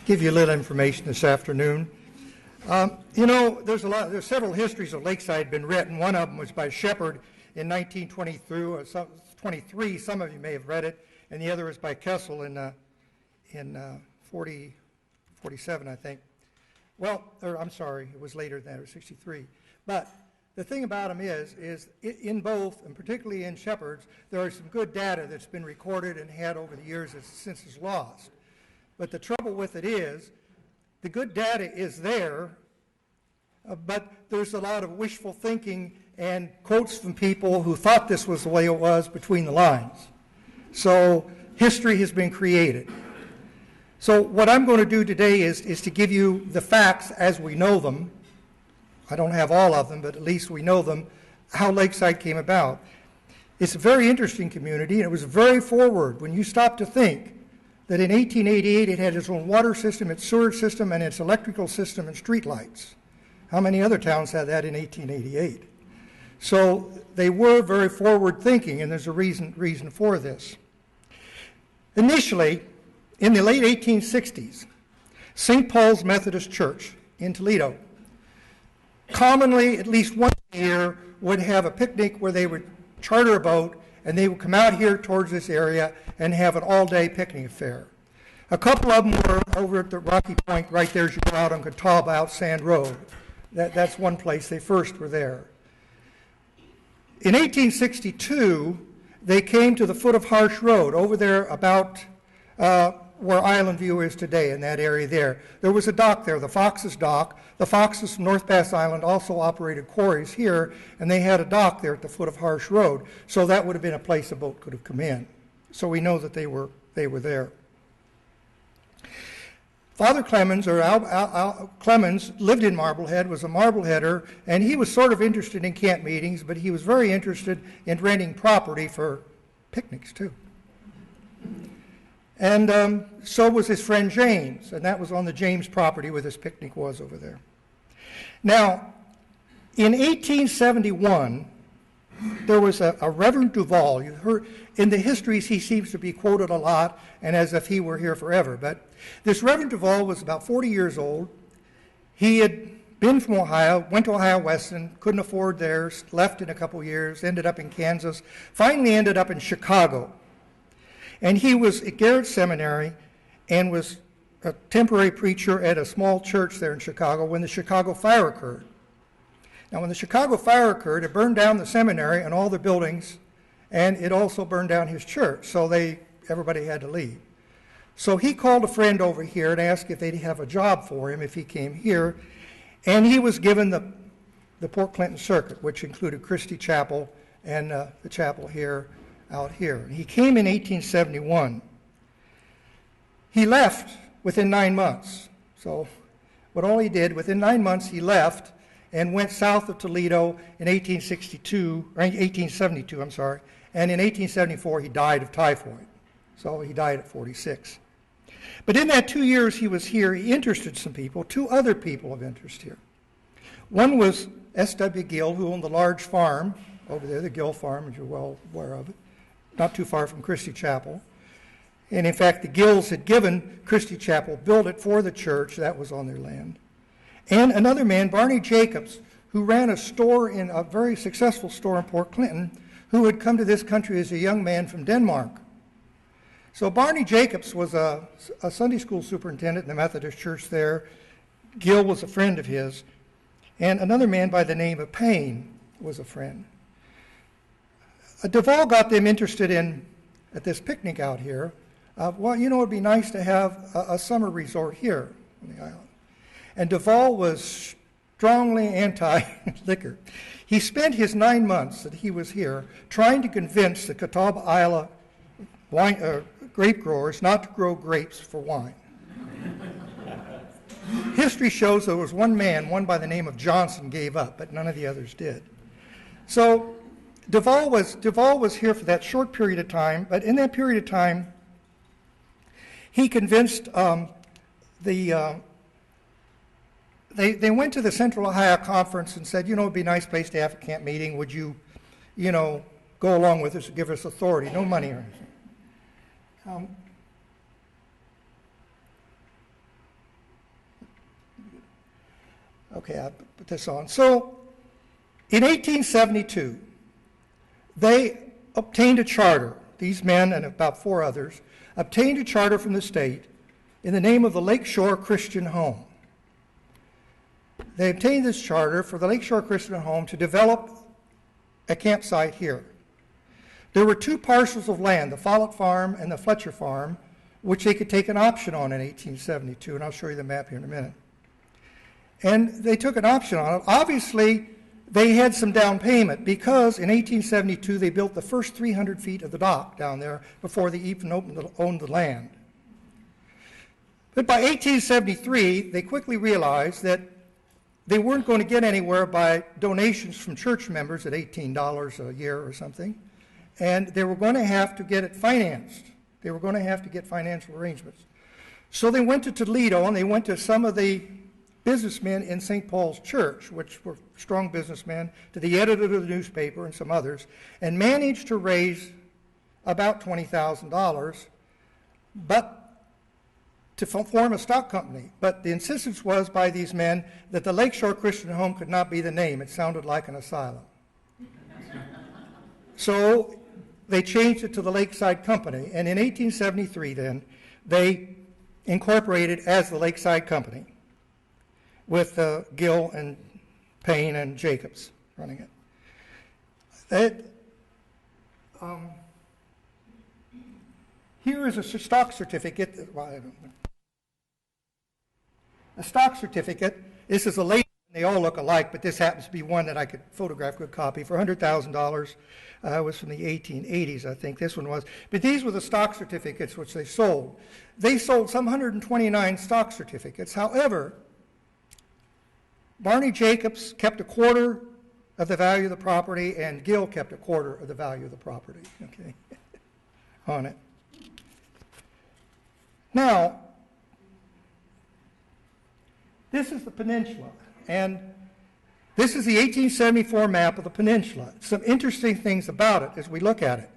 give you a little information this afternoon. There's several histories of Lakeside been written. One of them was by Shepard in 1923. Some of you may have read it, and the other is by Kessel in 47, I think. I'm sorry, it was later than that, it was 63. But the thing about them is in both, and particularly in Shepard's, there is some good data that's been recorded and had over the years since it's lost. But the trouble with it is, the good data is there, but there's a lot of wishful thinking and quotes from people who thought this was the way it was between the lines. So history has been created. So what I'm going to do today is to give you the facts as we know them. I don't have all of them, but at least we know them, how Lakeside came about. It's a very interesting community, and it was very forward when you stop to think that in 1888 it had its own water system, its sewer system, and its electrical system and street lights. How many other towns had that in 1888? So they were very forward thinking, and there's a reason for this. Initially, in the late 1860s, St. Paul's Methodist Church in Toledo commonly, at least once a year, would have a picnic where they would charter a boat and they would come out here towards this area and have an all-day picnic affair. A couple of them were over at the Rocky Point right there as you go out on Catawba out Sand Road. That's one place they first were there. In 1862, they came to the foot of Harsh Road over there about where Island View is today, in that area there. There was a dock there, the Fox's Dock. The Foxes from North Bass Island also operated quarries here, and they had a dock there at the foot of Harsh Road, so that would have been a place a boat could have come in. So we know that they were there. Father Clemens, or Al Clemens, lived in Marblehead, was a Marbleheader, and he was sort of interested in camp meetings, but he was very interested in renting property for picnics too. And so was his friend James, and that was on the James property where this picnic was over there. Now, in 1871, there was a Reverend Duval. You heard in the histories he seems to be quoted a lot, and as if he were here forever. But this Reverend Duval was about 40 years old. He had been from Ohio, went to Ohio Wesleyan, couldn't afford theirs, left in a couple years, ended up in Kansas, finally ended up in Chicago. And he was at Garrett Seminary and was a temporary preacher at a small church there in Chicago when the Chicago fire occurred. Now, when the Chicago fire occurred, it burned down the seminary and all the buildings, and it also burned down his church, so everybody had to leave. So he called a friend over here and asked if they'd have a job for him if he came here, and he was given the Port Clinton Circuit, which included Christie Chapel and the chapel here, out here. He came in 1871. He left within 9 months. So, but all he did, within 9 months, he left and went south of Toledo in 1872, and in 1874 he died of typhoid. So he died at 46. But in that 2 years he was here, he interested some people, two other people of interest here. One was S.W. Gill, who owned the large farm over there, the Gill Farm, as you're well aware of it, not too far from Christie Chapel. And in fact, the Gills had given Christie Chapel, built it for the church, that was on their land. And another man, Barney Jacobs, who ran a very successful store in Port Clinton, who had come to this country as a young man from Denmark. So Barney Jacobs was a Sunday school superintendent in the Methodist church there. Gill was a friend of his. And another man by the name of Payne was a friend. Duval got them interested at this picnic out here. It'd be nice to have a summer resort here on the island. And Duval was strongly anti-liquor. He spent his 9 months that he was here trying to convince the Catawba Isla grape growers not to grow grapes for wine. History shows there was one by the name of Johnson, gave up, but none of the others did. So Duval was here for that short period of time, but in that period of time, he convinced they went to the Central Ohio Conference and said, it'd be a nice place to have a camp meeting. Would you, go along with us and give us authority? No money or anything. Okay, I'll put this on. So, in 1872, they obtained a charter. These men and about 4 others obtained a charter from the state in the name of the Lakeshore Christian Home. They obtained this charter for the Lakeshore Christian Home to develop a campsite here. There were 2 parcels of land, the Follett Farm and the Fletcher Farm, which they could take an option on in 1872, and I'll show you the map here in a minute. And they took an option on it. Obviously, they had some down payment because in 1872 they built the first 300 feet of the dock down there before they even owned the land. But by 1873, they quickly realized that they weren't going to get anywhere by donations from church members at $18 a year or something, and they were going to have to get it financed. They were going to have to get financial arrangements. So they went to Toledo, and they went to some of the businessmen in St. Paul's Church, which were strong businessmen, to the editor of the newspaper and some others, and managed to raise about $20,000, but to form a stock company. But the insistence was by these men that the Lakeshore Christian Home could not be the name. It sounded like an asylum. So they changed it to the Lakeside Company, and in 1873 then, they incorporated as the Lakeside Company with Gill and Payne and Jacobs running it. Here is a stock certificate. Well, I don't know. A stock certificate. This is a late. They all look alike, but this happens to be one that I could photograph, good copy, for $100,000. It was from the 1880s, I think this one was. But these were the stock certificates which they sold. They sold some 129 stock certificates. However, Barney Jacobs kept a quarter of the value of the property, and Gill kept a quarter of the value of the property, okay, on it. Now, this is the peninsula, and this is the 1874 map of the peninsula. Some interesting things about it as we look at it.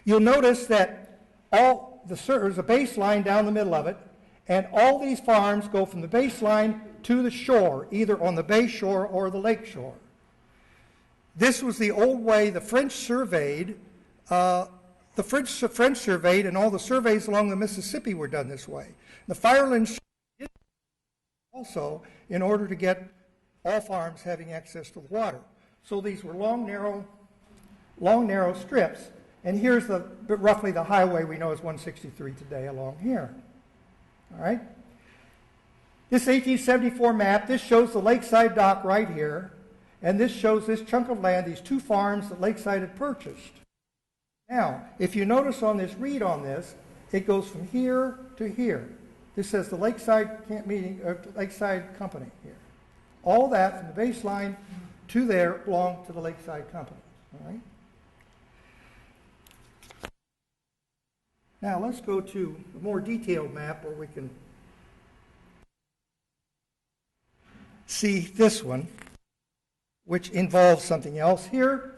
You'll notice that there's a baseline down the middle of it, and all these farms go from the baseline to the shore, either on the bay shore or the lake shore. This was the old way the French surveyed. The French surveyed, and all the surveys along the Mississippi were done this way. The Firelands also in order to get all farms having access to the water. So these were long, narrow strips. And here's roughly the highway we know is 163 today along here. All right? This 1874 map, this shows the Lakeside dock right here, and this shows this chunk of land, these 2 farms that Lakeside had purchased. Now, if you notice on this read on this, it goes from here to here. This says the Lakeside Lakeside Company here. All that from the baseline to there belonged to the Lakeside Company. All right? Now let's go to a more detailed map where we can see this one, which involves something else. Here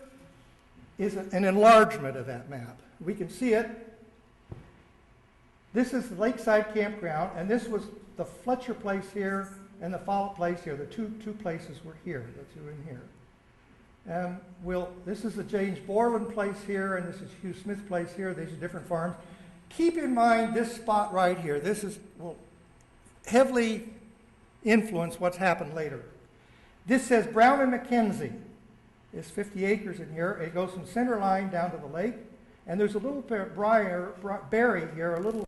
is an enlargement of that map. We can see it. This is the Lakeside Campground, and this was the Fletcher place here and the Follett place here. The two places were here, the 2 in here. This is the James Borland place here, and this is Hugh Smith place here. These are different farms. Keep in mind this spot right here. This will heavily influence what's happened later. This says Brown and McKenzie. It's 50 acres in here. It goes from center line down to the lake, and there's a little berry here, a little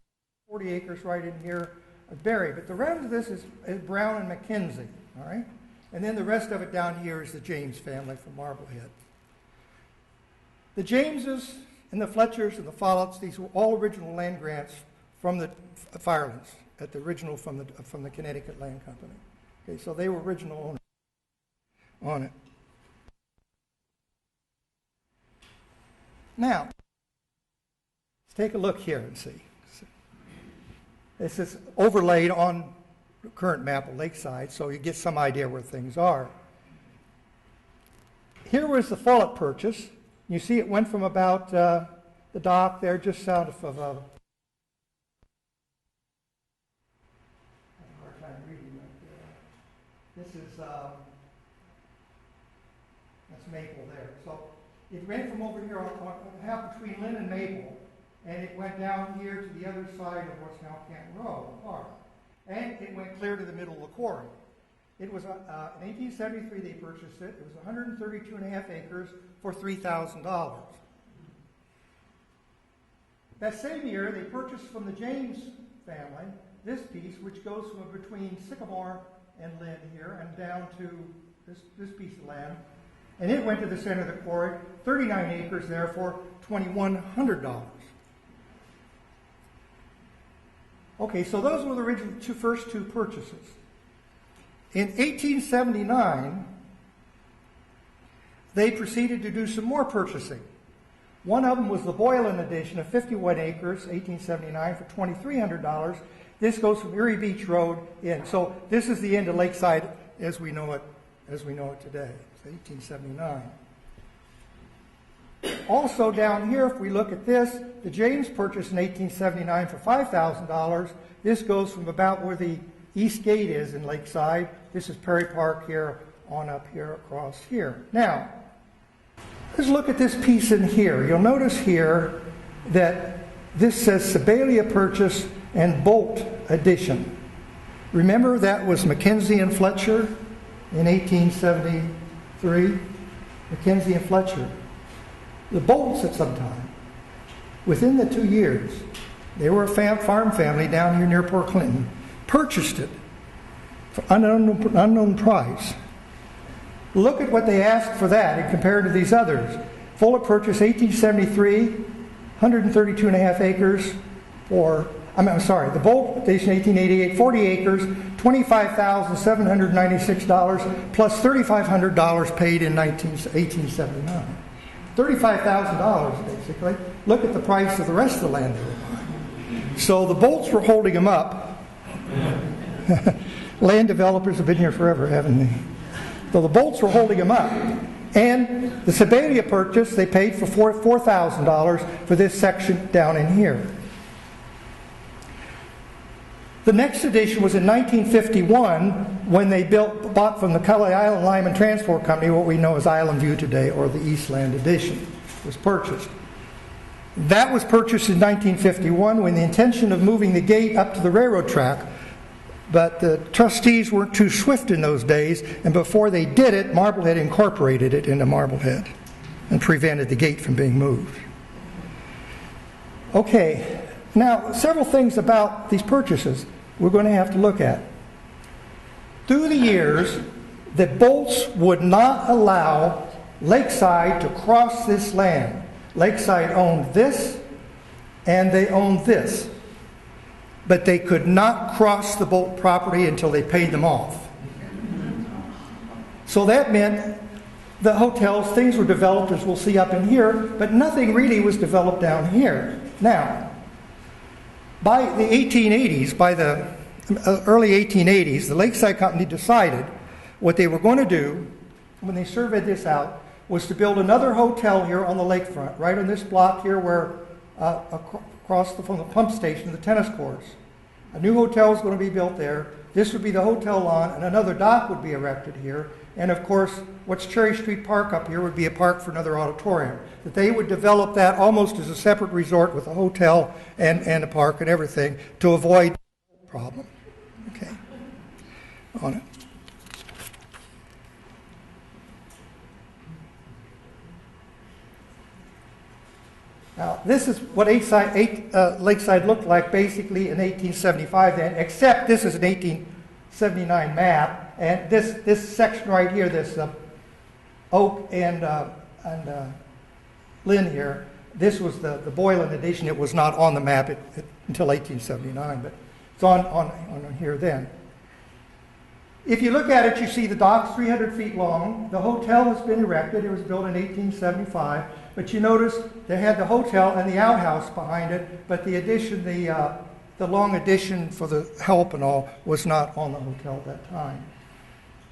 40 acres right in here of berry. But the rest of this is Brown and McKenzie, all right? And then the rest of it down here is the James family from Marblehead. The Jameses and the Fletchers and the Folletts, these were all original land grants from the Firelands, at the original from the Connecticut Land Company. Okay, so they were original owners on it. Now, let's take a look here and see. This is overlaid on the current map of Lakeside, so you get some idea where things are. Here was the Follett purchase. You see it went from about the dock there just south of hard time reading right there. This is So it ran from over here on half between Lynn and Maple, and it went down here to the other side of what's now Canton Row, the park. And it went clear to the middle of the quarry. It was, in 1873 they purchased it. It was 132 and a half acres for $3,000. That same year, they purchased from the James family this piece, which goes from between Sycamore and Lynn here and down to this piece of land. And it went to the center of the quarry, 39 acres there for $2,100. Okay, so those were the original first two purchases. In 1879, they proceeded to do some more purchasing. One of them was the Boylan edition of 51 acres, 1879, for $2,300. This goes from Erie Beach Road in. So this is the end of Lakeside as we know it today. It's 1879. Also down here, if we look at this, the James purchased in 1879 for $5,000. This goes from about where the East Gate is in Lakeside. This is Perry Park here, on up here, across here. Now, let's look at this piece in here. You'll notice here that this says Sebalia Purchase and Bolt Edition. Remember that was Mackenzie and Fletcher in 1873? Mackenzie and Fletcher. The Bolts at some time, within the 2 years, they were a farm family down here near Port Clinton, purchased it for unknown price. Look at what they asked for that and compared to these others. Fuller purchase 1873, 132 and a half acres, the Bolt edition 1888, 40 acres, $25,796 plus $3,500 paid in 1879. $35,000 basically. Look at the price of the rest of the land they were buying. So the Bolts were holding them up. Land developers have been here forever, haven't they? So the Bolts were holding them up. And the Sebalia purchase, they paid for $4,000 for this section down in here. The next edition was in 1951 when they bought from the Cully Island Lime and Transport Company what we know as Island View today, or the Eastland edition was purchased. That was purchased in 1951 when the intention of moving the gate up to the railroad track. But the trustees weren't too swift in those days, and before they did it, Marblehead incorporated it into Marblehead and prevented the gate from being moved. Okay, now several things about these purchases we're going to have to look at. Through the years, the Bolts would not allow Lakeside to cross this land. Lakeside owned this, and they owned this. But they could not cross the Bolt property until they paid them off. So that meant the hotels, things were developed, as we'll see up in here, but nothing really was developed down here. Now, by the 1880s, by the early 1880s, the Lakeside Company decided what they were going to do when they surveyed this out was to build another hotel here on the lakefront, right on this block here where across from the pump station, the tennis courts. A new hotel is going to be built there. This would be the hotel lawn, and another dock would be erected here. And of course, what's Cherry Street Park up here would be a park for another auditorium. That they would develop that almost as a separate resort with a hotel and a park and everything to avoid the problem. Okay, on it. Now, this is what Lakeside looked like basically in 1875 then, except this is an 1879 map. And this section right here, this Oak and Lynn here, this was the Boylan edition. It was not on the map until 1879, but it's on here then. If you look at it, you see the dock's 300 feet long. The hotel has been erected. It was built in 1875. But you notice they had the hotel and the outhouse behind it, but the addition, the long addition for the help and all, was not on the hotel at that time.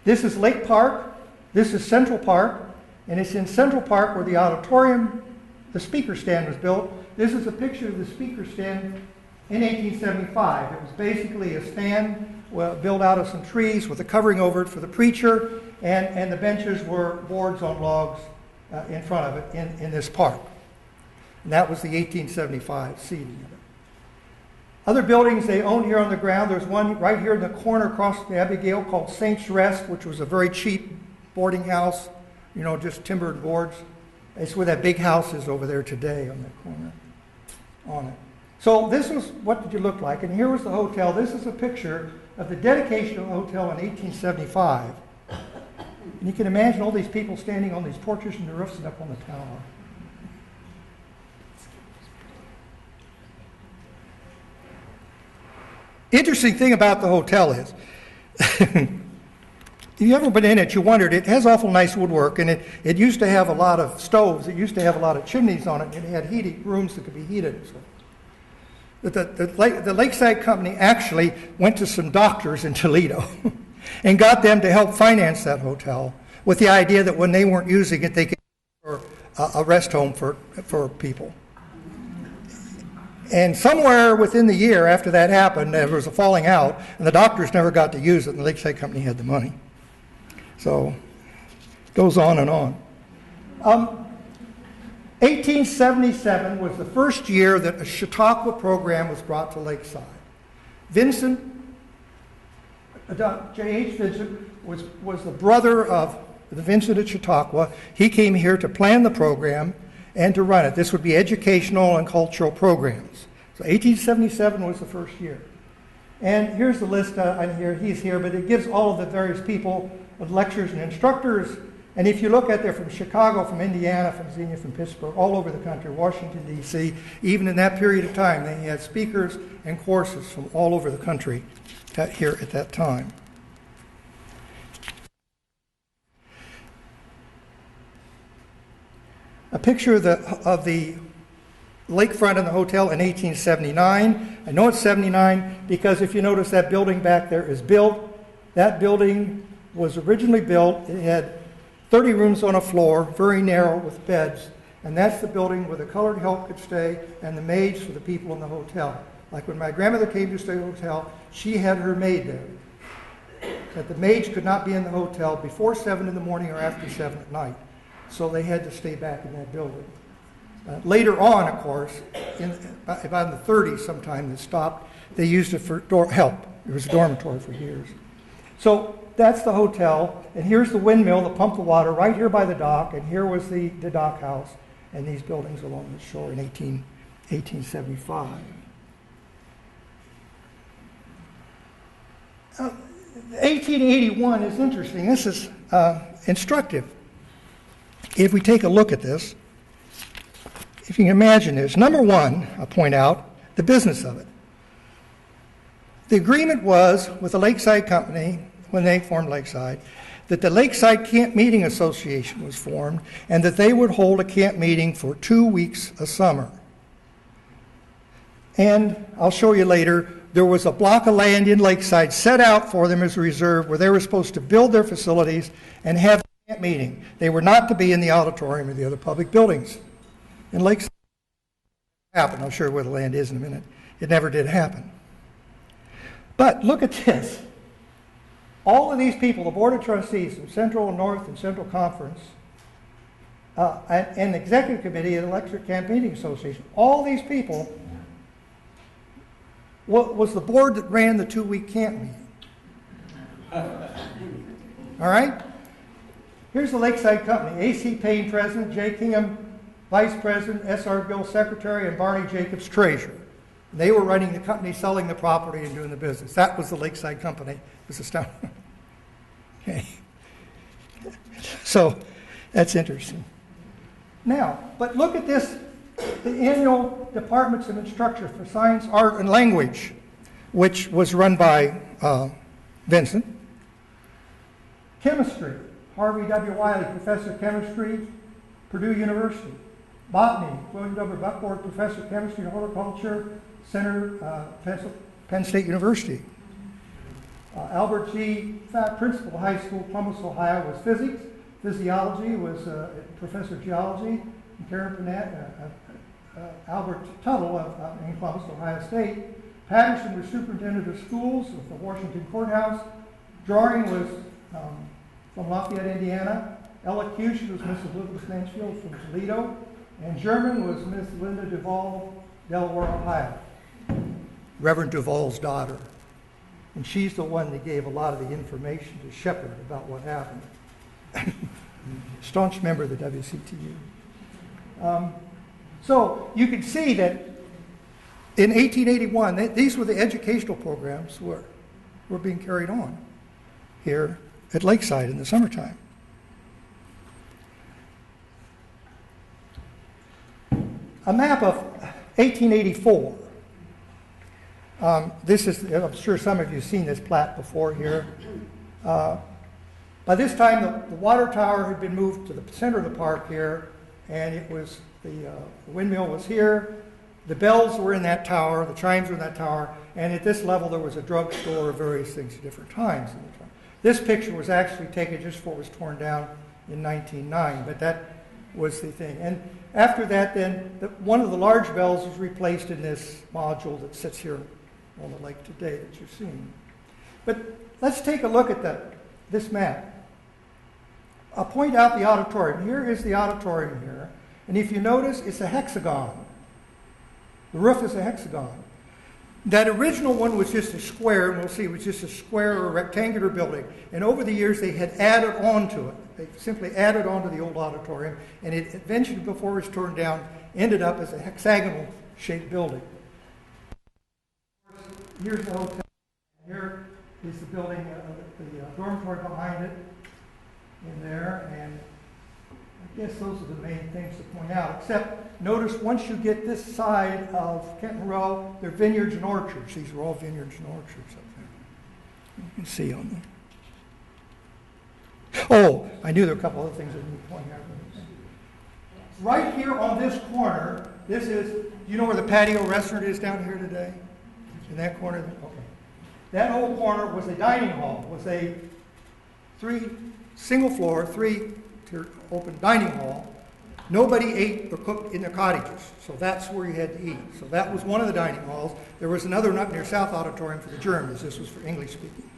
This is Lake Park. This is Central Park. And it's in Central Park where the auditorium, the speaker stand was built. This is a picture of the speaker stand in 1875. It was basically a stand built out of some trees with a covering over it for the preacher, and the benches were boards on logs in front of it in this park. And that was the 1875 seating of it. Other buildings they owned here on the ground, there's one right here in the corner across from Abigail called Saints Rest, which was a very cheap boarding house, just timbered boards. It's where that big house is over there today on that corner on it. So this was what did you look like, and here was the hotel. This is a picture of the dedication of the hotel in 1875. And you can imagine all these people standing on these porches and the roofs and up on the tower. Interesting thing about the hotel is, if you've ever been in it, you wondered, it has awful nice woodwork, and it used to have a lot of stoves. It used to have a lot of chimneys on it, and it had heating rooms that could be heated. So the Lakeside Company actually went to some doctors in Toledo and got them to help finance that hotel with the idea that when they weren't using it, they could use it for a rest home for people. And somewhere within the year after that happened, there was a falling out, and the doctors never got to use it, and the Lakeside Company had the money. So it goes on and on. 1877 was the first year that a Chautauqua program was brought to Lakeside. Vincent, J.H. Vincent, was the brother of the Vincent at Chautauqua. He came here to plan the program and to run it. This would be educational and cultural programs. So 1877 was the first year. And here's the list on here. He's here, but it gives all of the various people of lectures and instructors. And if you look at there from Chicago, from Indiana, from Xenia, from Pittsburgh, all over the country, Washington, D.C., even in that period of time, they had speakers and courses from all over the country here at that time. A picture of the lakefront in the hotel in 1879. I know it's 79 because if you notice that building back there is built. That building was originally built. It had 30 rooms on a floor, very narrow with beds. And that's the building where the colored help could stay and the maids for the people in the hotel. Like when my grandmother came to stay in the hotel, she had her maid there. That the maids could not be in the hotel before 7 in the morning or after 7 at night. So they had to stay back in that building. Later on, of course, about in the 30s sometime they stopped, they used it for help. It was a dormitory for years. So that's the hotel, and here's the windmill that pumped the water right here by the dock, and here was the dock house and these buildings along the shore in 1875. 1881 is interesting. This is instructive. If we take a look at this, if you can imagine this, number one, I'll point out the business of it. The agreement was with the Lakeside Company, when they formed Lakeside, that the Lakeside Camp Meeting Association was formed and that they would hold a camp meeting for 2 weeks a summer. And I'll show you later, there was a block of land in Lakeside set out for them as a reserve where they were supposed to build their facilities and have a camp meeting. They were not to be in the auditorium or the other public buildings. In Lakeside, it happened. I'll show you where the land is in a minute. It never did happen. But look at this. All of these people, the Board of Trustees from Central and North and Central Conference, and the Executive Committee of the Electric Campaigning Association, all these people was the board that ran the 2-week camp meeting. All right? Here's the Lakeside Company. A.C. Payne, President, J. Kingham, Vice President, S.R. Gill, Secretary, and Barney Jacobs, Treasurer. They were running the company, selling the property, and doing the business. That was the Lakeside Company. It was astounding. Okay. So that's interesting. Now, but look at this, the annual Departments of Instruction for Science, Art, and Language, which was run by Vincent. Chemistry, Harvey W. Wiley, Professor of Chemistry, Purdue University. Botany, William W. Buckboard, Professor of Chemistry and Horticulture, Center, Penn State University. Albert G. Fatt, Principal, High School, Columbus, Ohio, was physics. Physiology was Professor of Geology. And Karen Panett, Albert Tuttle in Columbus, Ohio State. Patterson was Superintendent of Schools of the Washington Courthouse. Drawing was from Lafayette, Indiana. Elocution was Mrs. Elizabeth Mansfield from Toledo. And German was Miss Linda Duval, Delaware, Ohio. Reverend Duval's daughter. And she's the one that gave a lot of the information to Shepard about what happened. Staunch member of the WCTU. So you can see that in 1881, these were the educational programs were being carried on here at Lakeside in the summertime. A map of 1884. This is, I'm sure some of you have seen this plat before here. By this time, the water tower had been moved to the center of the park here, and it was the windmill was here. The bells were in that tower, the chimes were in that tower, and at this level there was a drugstore, various things at different times. This picture was actually taken just before it was torn down in 1909, but that was the thing. And after that, then, one of the large bells was replaced in this module that sits here on the lake today that you're seeing. But let's take a look at this map. I'll point out the auditorium. Here is the auditorium here. And if you notice, it's a hexagon. The roof is a hexagon. That original one was just a square, and we'll see it was just a square or rectangular building. And over the years, they had added on to it. They simply added on to the old auditorium, and it eventually, before it was torn down, ended up as a hexagonal-shaped building. Here's the hotel. Here is the building, the dormitory behind it in there, and I guess those are the main things to point out, except notice once you get this side of Kenton Row, they're vineyards and orchards. These are all vineyards and orchards up there. You can see on them. Oh, I knew there were a couple other things I need to point out. Right here on this corner, this is, do you know where the patio restaurant is down here today? In that corner? Okay. That whole corner was a dining hall, was a single floor, three-tier open dining hall. Nobody ate or cooked in their cottages, so that's where you had to eat. So that was one of the dining halls. There was another one up near South Auditorium for the Germans. This was for English speaking.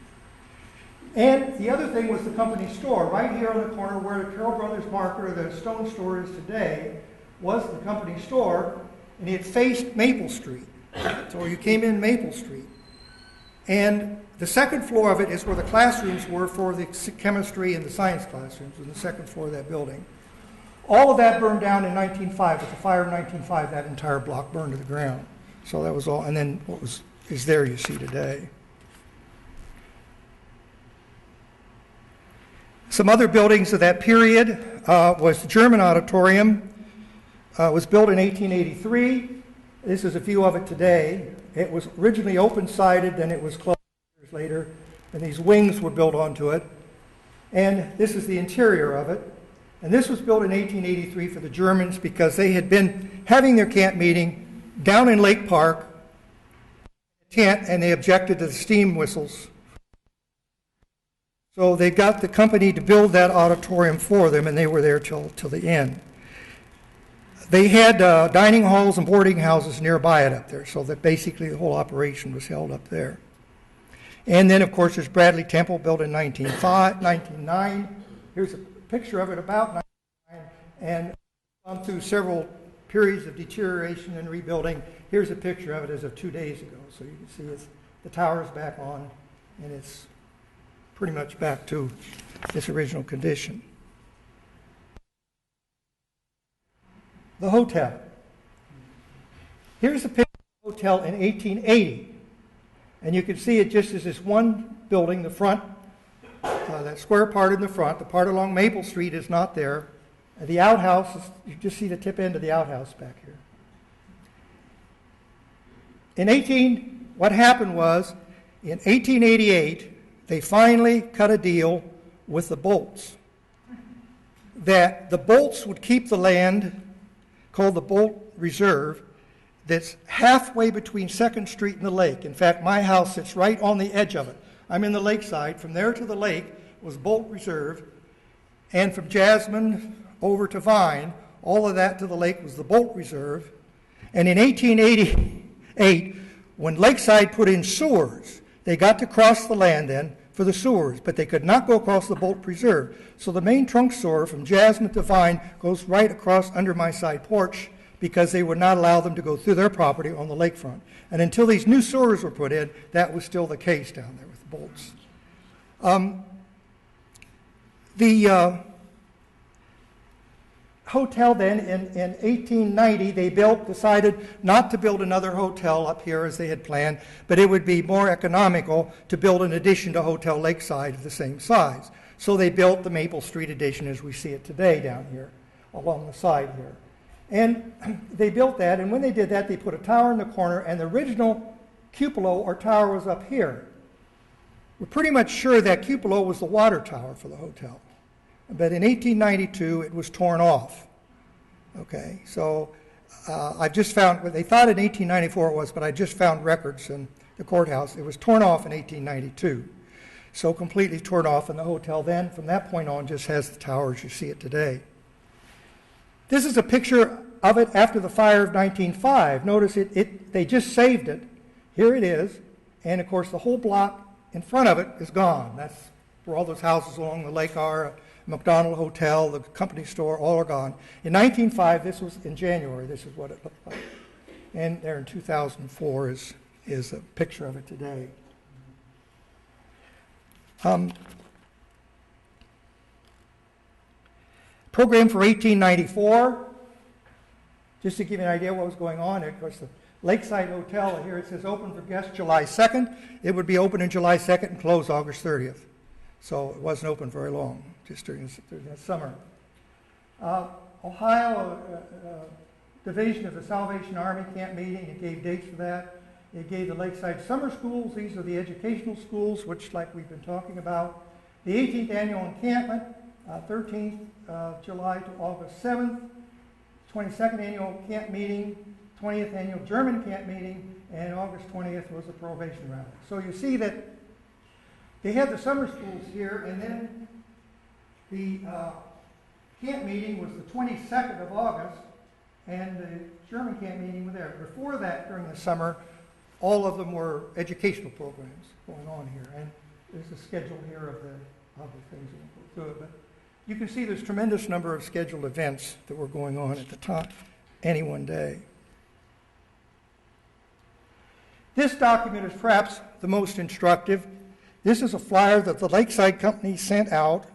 And the other thing was the company store. Right here on the corner where the Carroll Brothers Market, or the Stone Store is today, was the company store, and it faced Maple Street. So you came in Maple Street. And the second floor of it is where the classrooms were for the chemistry and the science classrooms, in the second floor of that building. All of that burned down in 1905. With the fire of 1905, that entire block burned to the ground. So that was all. And then what is there you see today. Some other buildings of that period was the German Auditorium. Was built in 1883. This is a view of it today. It was originally open-sided, then it was closed years later, and these wings were built onto it. And this is the interior of it. And this was built in 1883 for the Germans because they had been having their camp meeting down in Lake Park, and they objected to the steam whistles. So they got the company to build that auditorium for them, and they were there till the end. They had dining halls and boarding houses nearby it up there, so that basically the whole operation was held up there. And then, of course, there's Bradley Temple, built in 1909. Here's a picture of it about 1909, and gone through several periods of deterioration and rebuilding. Here's a picture of it as of 2 days ago. So you can see the tower's back on, and it's pretty much back to its original condition. The hotel. Here's a picture of the hotel in 1880. And you can see it just as this one building, the front, that square part in the front. The part along Maple Street is not there. The outhouse, you just see the tip end of the outhouse back here. What happened was, in 1888, they finally cut a deal with the Bolts. That the Bolts would keep the land called the Bolt Reserve that's halfway between 2nd Street and the lake. In fact, my house sits right on the edge of it. I'm in the lakeside. From there to the lake was Bolt Reserve, and from Jasmine over to Vine, all of that to the lake was the Bolt Reserve. And in 1888, when Lakeside put in sewers, they got to cross the land then for the sewers, but they could not go across the Bolt Preserve. So the main trunk sewer from Jasmine to Vine goes right across under my side porch because they would not allow them to go through their property on the lakefront. And until these new sewers were put in, that was still the case down there with the Bolts. The hotel then, in 1890, they decided not to build another hotel up here as they had planned, but it would be more economical to build an addition to Hotel Lakeside of the same size. So they built the Maple Street addition as we see it today down here, along the side here. And they built that, and when they did that, they put a tower in the corner, and the original cupola or tower was up here. We're pretty much sure that cupola was the water tower for the hotel. But in 1892, it was torn off. Okay, so I've just found, they thought in 1894 it was, but I just found records in the courthouse. It was torn off in 1892. So completely torn off, and the hotel then, from that point on, just has the tower as you see it today. This is a picture of it after the fire of 1905. Notice they just saved it. Here it is, and of course the whole block in front of it is gone. That's where all those houses along the lake are. McDonald Hotel, the company store, all are gone. In 1905, this was in January, this is what it looked like. And there in 2004 is a picture of it today. Program for 1894, just to give you an idea what was going on. Of course, the Lakeside Hotel, here it says open for guests July 2nd. It would be open on July 2nd and close August 30th. So it wasn't open very long, just during the summer. Ohio Division of the Salvation Army camp meeting, it gave dates for that. It gave the Lakeside Summer Schools, these are the educational schools, which like we've been talking about. The 18th Annual Encampment, 13th July to August 7th. 22nd Annual Camp Meeting, 20th Annual German Camp Meeting, and August 20th was the Prohibition Rally. So you see that they had the summer schools here, and then the camp meeting was the 22nd of August, and the German camp meeting was there. Before that, during the summer, all of them were educational programs going on here, and there's a schedule here of the things that we'll go through it. But you can see there's a tremendous number of scheduled events that were going on at the time, any one day. This document is perhaps the most instructive. This is a flyer that the Lakeside Company sent out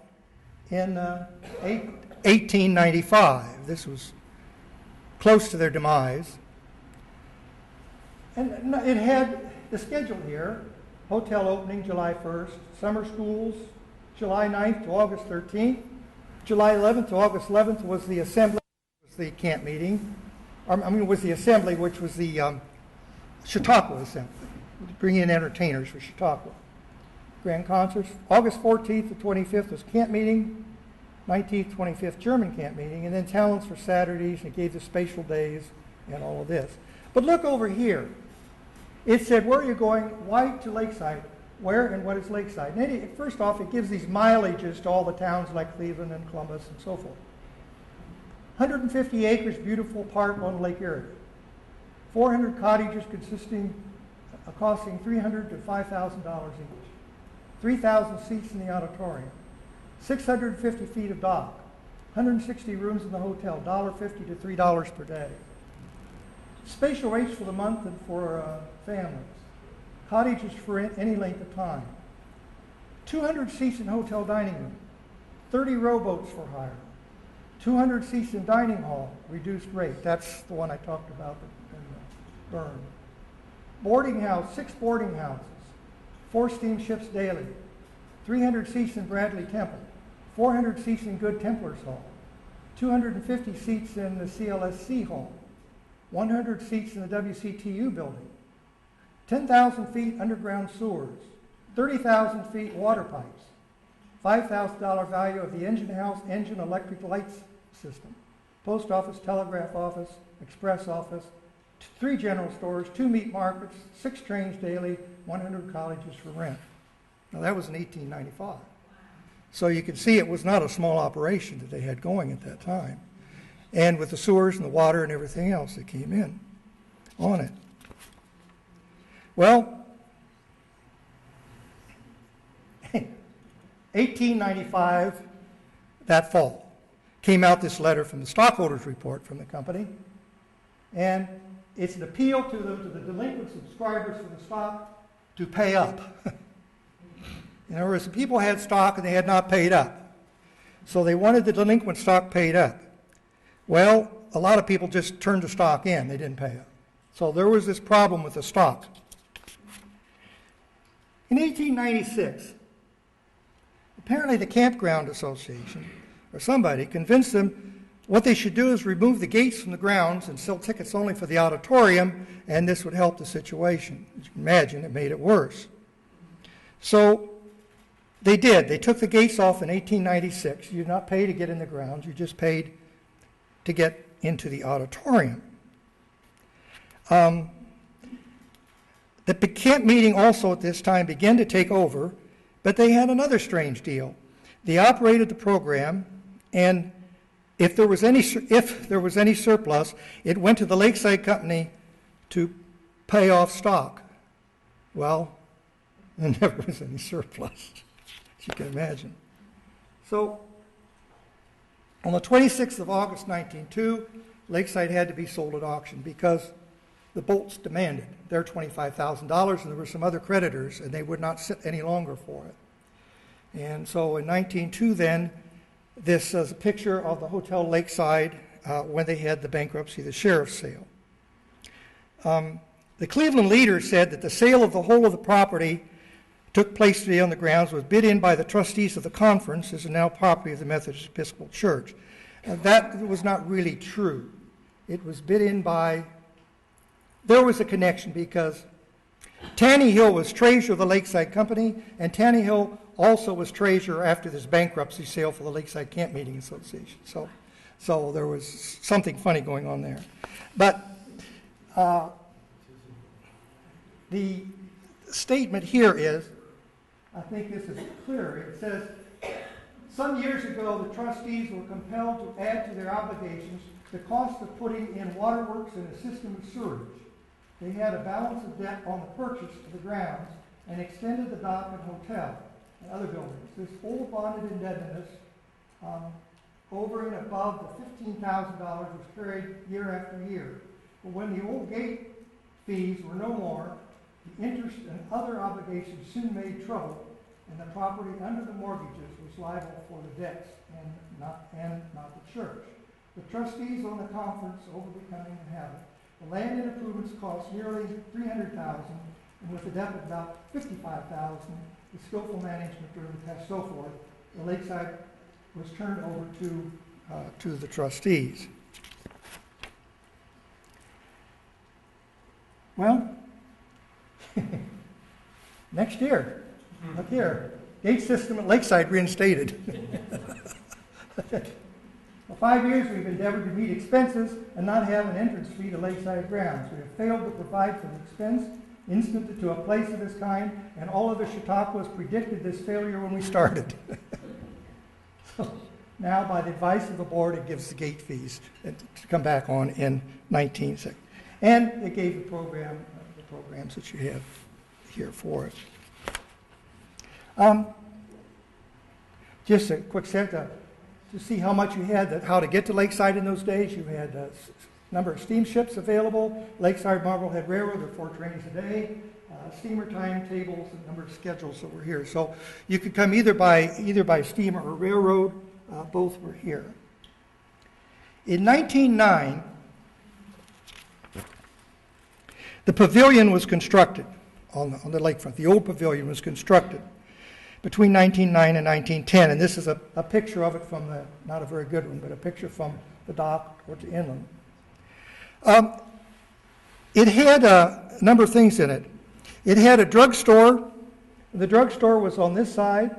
in 1895. This was close to their demise. And it had the schedule here. Hotel opening July 1st, summer schools July 9th to August 13th. July 11th to August 11th was the assembly, was the camp meeting. Was the assembly, which was the Chautauqua Assembly. Bring in entertainers for Chautauqua. Grand concerts. August 14th to 25th was camp meeting. 19th, 25th German camp meeting. And then talents for Saturdays, and it gave the spatial days and all of this. But look over here. It said, where are you going? Why to Lakeside? Where and what is Lakeside? And first off, it gives these mileages to all the towns like Cleveland and Columbus and so forth. 150 acres, beautiful park on Lake Erie. 400 cottages costing $300 to $5,000 each. 3,000 seats in the auditorium. 650 feet of dock. 160 rooms in the hotel, $1.50 to $3 per day. Spatial rates for the month and for families. Cottages for any length of time. 200 seats in hotel dining room. 30 rowboats for hire. 200 seats in dining hall, reduced rate. That's the one I talked about in Bern. Boarding house, 6 boarding houses. 4 steamships daily. 300 seats in Bradley Temple. 400 seats in Good Templars Hall. 250 seats in the CLSC Hall. 100 seats in the WCTU building. 10,000 feet underground sewers. 30,000 feet water pipes. $5,000 value of the engine house, engine electric lights system. Post office, telegraph office, express office. 3 general stores, 2 meat markets, 6 trains daily, 100 colleges for rent. Now that was in 1895. So you can see it was not a small operation that they had going at that time. And with the sewers and the water and everything else that came in on it. Well, 1895, that fall, came out this letter from the stockholders report from the company, and it's an appeal to the delinquent subscribers for the stock to pay up. In other words, the people had stock and they had not paid up. So they wanted the delinquent stock paid up. Well, a lot of people just turned the stock in. They didn't pay up. So there was this problem with the stock. In 1896, apparently the Campground Association or somebody convinced them what they should do is remove the gates from the grounds and sell tickets only for the auditorium, and this would help the situation. As you can imagine, it made it worse. So they did. They took the gates off in 1896. You did not pay to get in the grounds. You just paid to get into the auditorium. The camp meeting also at this time began to take over, but they had another strange deal. They operated the program, and if there was any surplus, it went to the Lakeside Company to pay off stock. Well, there never was any surplus, as you can imagine. So, on the 26th of August, 1902, Lakeside had to be sold at auction because the Bolts demanded their $25,000, and there were some other creditors, and they would not sit any longer for it. And so in 1902 then, this is a picture of the Hotel Lakeside when they had the bankruptcy, the sheriff's sale. The Cleveland Leader said that the sale of the whole of the property took place today on the grounds, was bid in by the trustees of the conference, is now property of the Methodist Episcopal Church. That was not really true. It was bid in by, there was a connection because Tanny Hill was treasurer of the Lakeside Company, and Tanny Hill also was treasurer after this bankruptcy sale for the Lakeside Camp Meeting Association. So there was something funny going on there. But the statement here is, I think this is clear. It says, some years ago, the trustees were compelled to add to their obligations the cost of putting in waterworks and a system of sewage. They had a balance of debt on the purchase of the grounds and extended the dock and hotel and other buildings. This full bonded indebtedness over and above the $15,000 was carried year after year. But when the old gate fees were no more, the interest and other obligations soon made trouble, and the property under the mortgages was liable for the debts and not the church. The trustees on the conference over becoming a habit. The land and improvements cost nearly $300,000, and with a debt of about $55,000, the skillful management during the test, so forth, the Lakeside was turned over to the trustees. Well, next year, look here, gate system at Lakeside reinstated. For 5 years, we've endeavored to meet expenses and not have an entrance fee to Lakeside grounds. We have failed to provide for the expense instant to a place of this kind, and all of the Chautauquas predicted this failure when we started. So now, by the advice of the board, it gives the gate fees to come back on in 1960. And it gave the programs that you have here for it. Just a quick set to see how much you had, how to get to Lakeside in those days. You had a number of steamships available. Lakeside Marblehead Railroad, there were 4 trains a day. Steamer timetables, and number of schedules that were here. So you could come either by steamer or railroad. Both were here. In 1909, the pavilion was constructed on the lakefront. The old pavilion was constructed between 1909 and 1910, and this is a picture of it from not a very good one, but a picture from the dock or to inland. It had a number of things in it. It had a drugstore. The drugstore was on this side.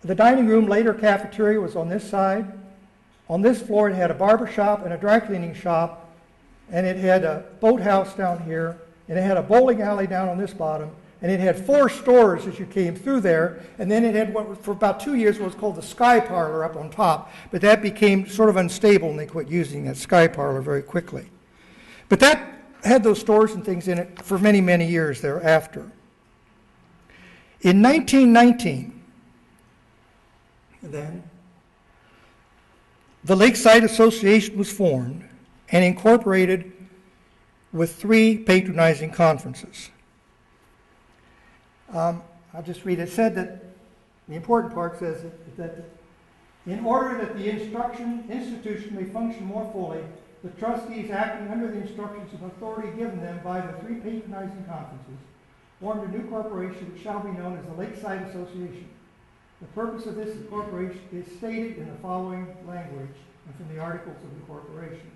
The dining room, later cafeteria, was on this side. On this floor, it had a barber shop and a dry cleaning shop, and it had a boathouse down here, and it had a bowling alley down on this bottom, and it had 4 stores as you came through there, and then it had for about 2 years what was called the Sky Parlor up on top, but that became sort of unstable, and they quit using that Sky Parlor very quickly. But that had those stores and things in it for many, many years thereafter. In 1919, then, the Lakeside Association was formed and incorporated with 3 patronizing conferences. I'll just read it. It said that the important part says that in order that the institution may function more fully, the trustees, acting under the instructions and authority given them by the 3 patronizing conferences, formed a new corporation which shall be known as the Lakeside Association. The purpose of this corporation is stated in the following language and from the articles of the corporation.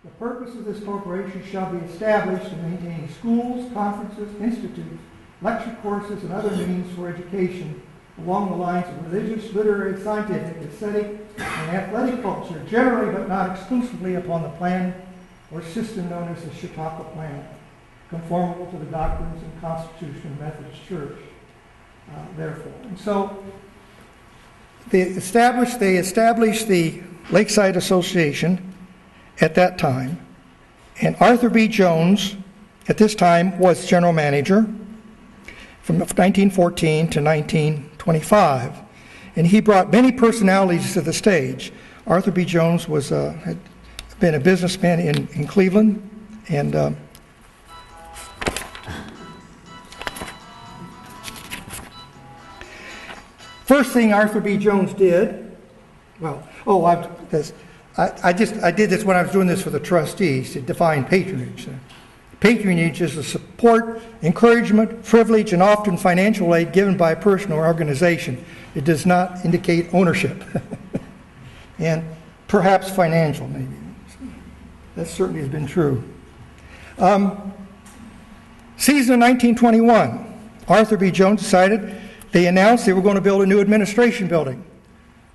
The purpose of this corporation shall be established to maintain schools, conferences, institutes, lecture courses, and other means for education along the lines of religious, literary, scientific, aesthetic, and athletic culture, generally but not exclusively upon the plan or system known as the Chautauqua Plan, conformable to the doctrines and Constitution of the Methodist Church, therefore. And so they established the Lakeside Association at that time, and Arthur B. Jones at this time was general manager from 1914 to 1925, and he brought many personalities to the stage. Arthur B. Jones had been a businessman in Cleveland, and first thing Arthur B. Jones did, I did this when I was doing this for the trustees to define patronage. Patronage is the support, encouragement, privilege, and often financial aid given by a person or organization. It does not indicate ownership. And perhaps financial, maybe. That certainly has been true. Season of 1921, Arthur B. Jones decided, they announced they were going to build a new administration building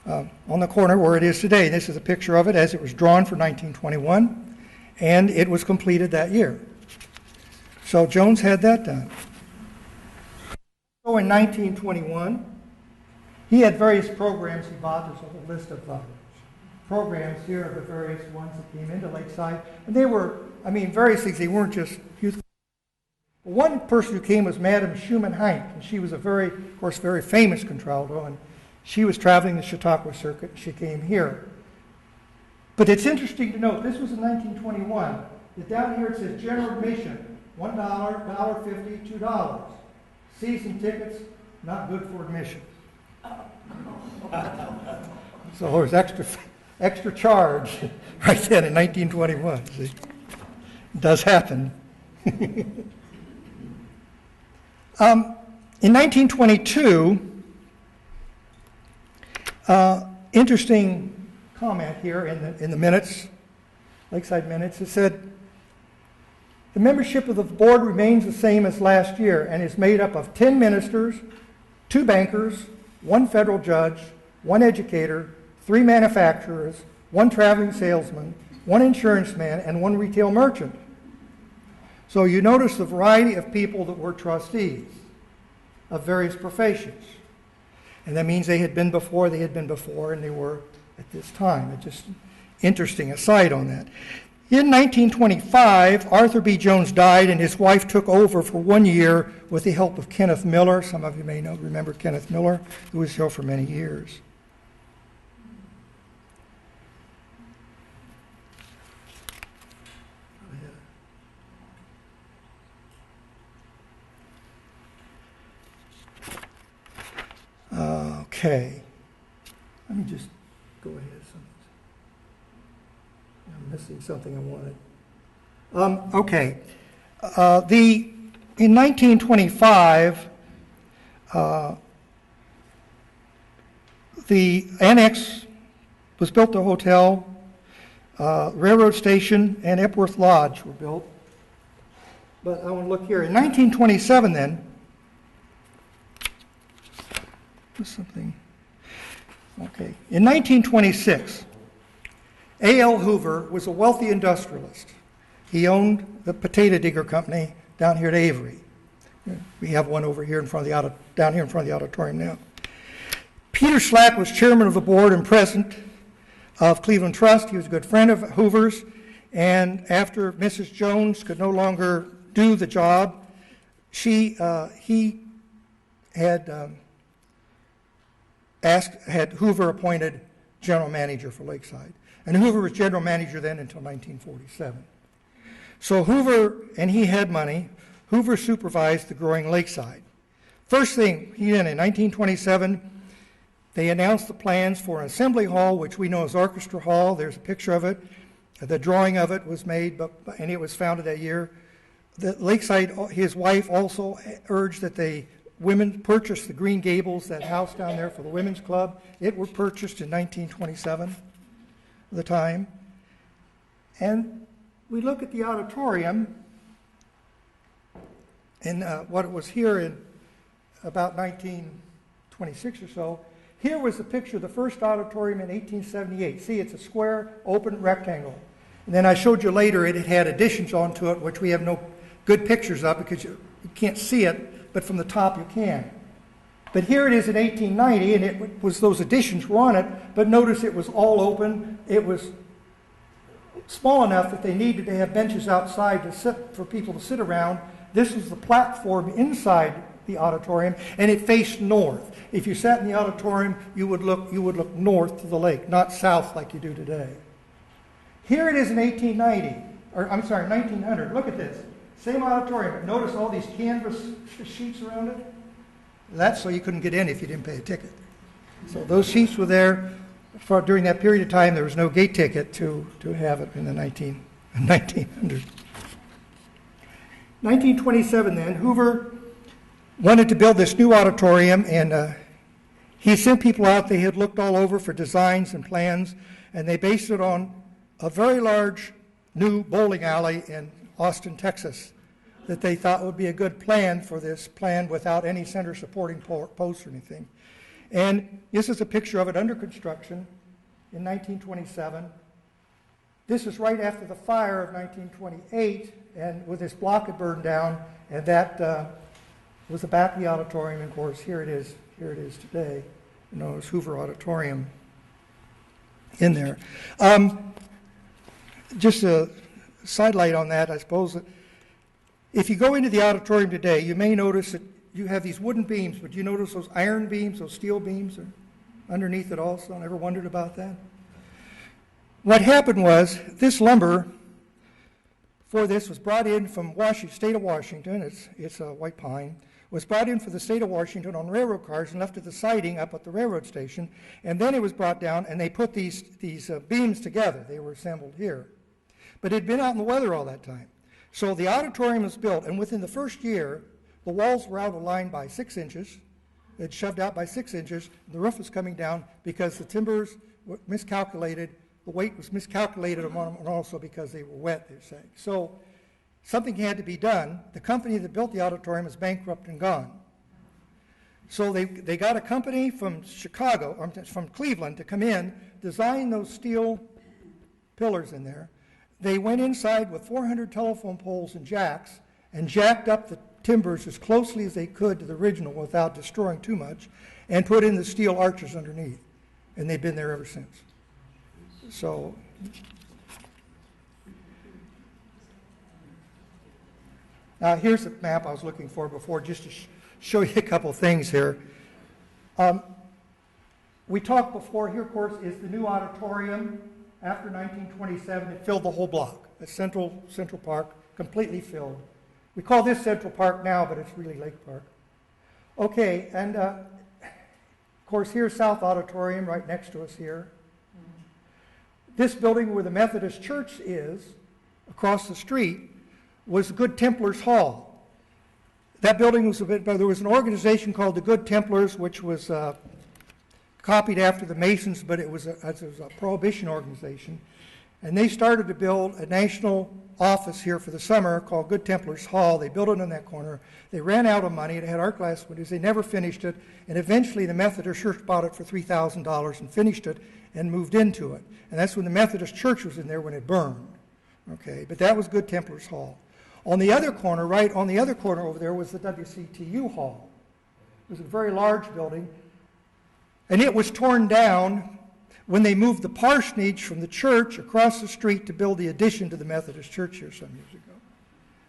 on the corner where it is today. This is a picture of it as it was drawn for 1921, and it was completed that year. So Jones had that done. So in 1921, he had various programs he bought. There's a list of programs here of the various ones that came into Lakeside. And they were, various things. They weren't just youth. One person who came was Madame Schumann-Heint, and she was very famous contralto, and she was traveling the Chautauqua circuit. She came here. But it's interesting to note, this was in 1921, that down here it says general admission, $1, $1.50, $2. Season tickets, not good for admission. So there's extra charge right then in 1921. See? It does happen. In 1922, interesting comment here in the minutes, Lakeside minutes, it said, the membership of the board remains the same as last year and is made up of 10 ministers, 2 bankers, 1 federal judge, 1 educator, 3 manufacturers, 1 traveling salesman, 1 insurance man, and 1 retail merchant. So you notice the variety of people that were trustees of various professions. And that means they had been before, and they were at this time. It's just interesting aside on that. In 1925, Arthur B. Jones died, and his wife took over for 1 year with the help of Kenneth Miller. Some of you may remember Kenneth Miller, who was here for many years. Okay. Let me just go ahead. I'm missing something I wanted. Okay. In 1925, the annex was built to a hotel, railroad station, and Epworth Lodge were built. But I want to look here. In 1927, then, something. Okay. In 1926, A.L. Hoover was a wealthy industrialist. He owned the potato digger company down here at Avery. We have one over here down here in front of the auditorium now. Peter Schlack was chairman of the board and president of Cleveland Trust. He was a good friend of Hoover's, and after Mrs. Jones could no longer do the job, he had had Hoover appointed general manager for Lakeside. And Hoover was general manager then until 1947. So Hoover, and he had money, Hoover supervised the growing Lakeside. First thing he did in 1927, they announced the plans for an assembly hall, which we know as Orchestra Hall. There's a picture of it. The drawing of it was made, and it was founded that year. The Lakeside, his wife also urged that the women purchase the Green Gables, that house down there for the women's club. It was purchased in 1927, the time. And we look at the auditorium, and what it was here in about 1926 or so. Here was a picture of the first auditorium in 1878. See, it's a square, open rectangle. And then I showed you later it had additions onto it, which we have no good pictures of because you can't see it, but from the top you can. But here it is in 1890, and it was those additions were on it, but notice it was all open. It was small enough that they needed to have benches outside to sit for people to sit around. This was the platform inside the auditorium, and it faced north. If you sat in the auditorium, you would look north to the lake, not south like you do today. Here it is in 1900. Look at this. Same auditorium, but notice all these canvas sheets around it? That's so you couldn't get in if you didn't pay a ticket. So those sheets were there during that period of time. There was no gate ticket to have it in the 1900s. 1927 then, Hoover wanted to build this new auditorium, and he sent people out. They had looked all over for designs and plans, and they based it on a very large new bowling alley in Austin, Texas, that they thought would be a good plan for this plan without any center supporting posts or anything. And this is a picture of it under construction in 1927. This is right after the fire of 1928, and with this block had burned down, and that was the back of the auditorium. And of course, here it is today. You know, it's Hoover Auditorium in there. Just a sidelight on that, I suppose. If you go into the auditorium today, you may notice that you have these wooden beams, but you notice those iron beams, those steel beams are underneath it also. I never wondered about that. What happened was this lumber for this was brought in from state of Washington. It's a white pine. Was brought in for the state of Washington on railroad cars and left at the siding up at the railroad station. And then it was brought down, and they put these beams together. They were assembled here. But it had been out in the weather all that time. So the auditorium was built, and within the first year, the walls were out of line by 6 inches. They'd shoved out by 6 inches. The roof was coming down because the timbers were miscalculated. The weight was miscalculated on them, and also because they were wet, they're saying. So something had to be done. The company that built the auditorium is bankrupt and gone. So they got a company from from Cleveland to come in, design those steel pillars in there. They went inside with 400 telephone poles and jacks and jacked up the timbers as closely as they could to the original without destroying too much, and put in the steel arches underneath. And they've been there ever since. So now here's the map I was looking for before, just to show you a couple things here. We talked before, here of course is the new auditorium. After 1927, it filled the whole block. The Central Park, completely filled. We call this Central Park now, but it's really Lake Park. Okay, and of course here's South Auditorium right next to us here. This building where the Methodist Church is, across the street, was the Good Templars Hall. That building was there was an organization called the Good Templars, which was copied after the Masons, but it was a prohibition organization. And they started to build a national office here for the summer called Good Templars Hall. They built it in that corner. They ran out of money. It had art glass windows. They never finished it. And eventually the Methodist Church bought it for $3,000 and finished it and moved into it. And that's when the Methodist Church was in there when it burned. Okay, but that was Good Templars Hall. On the other corner, right on the other corner over there, was the WCTU Hall. It was a very large building. And it was torn down when they moved the parsonage from the church across the street to build the addition to the Methodist Church here some years ago.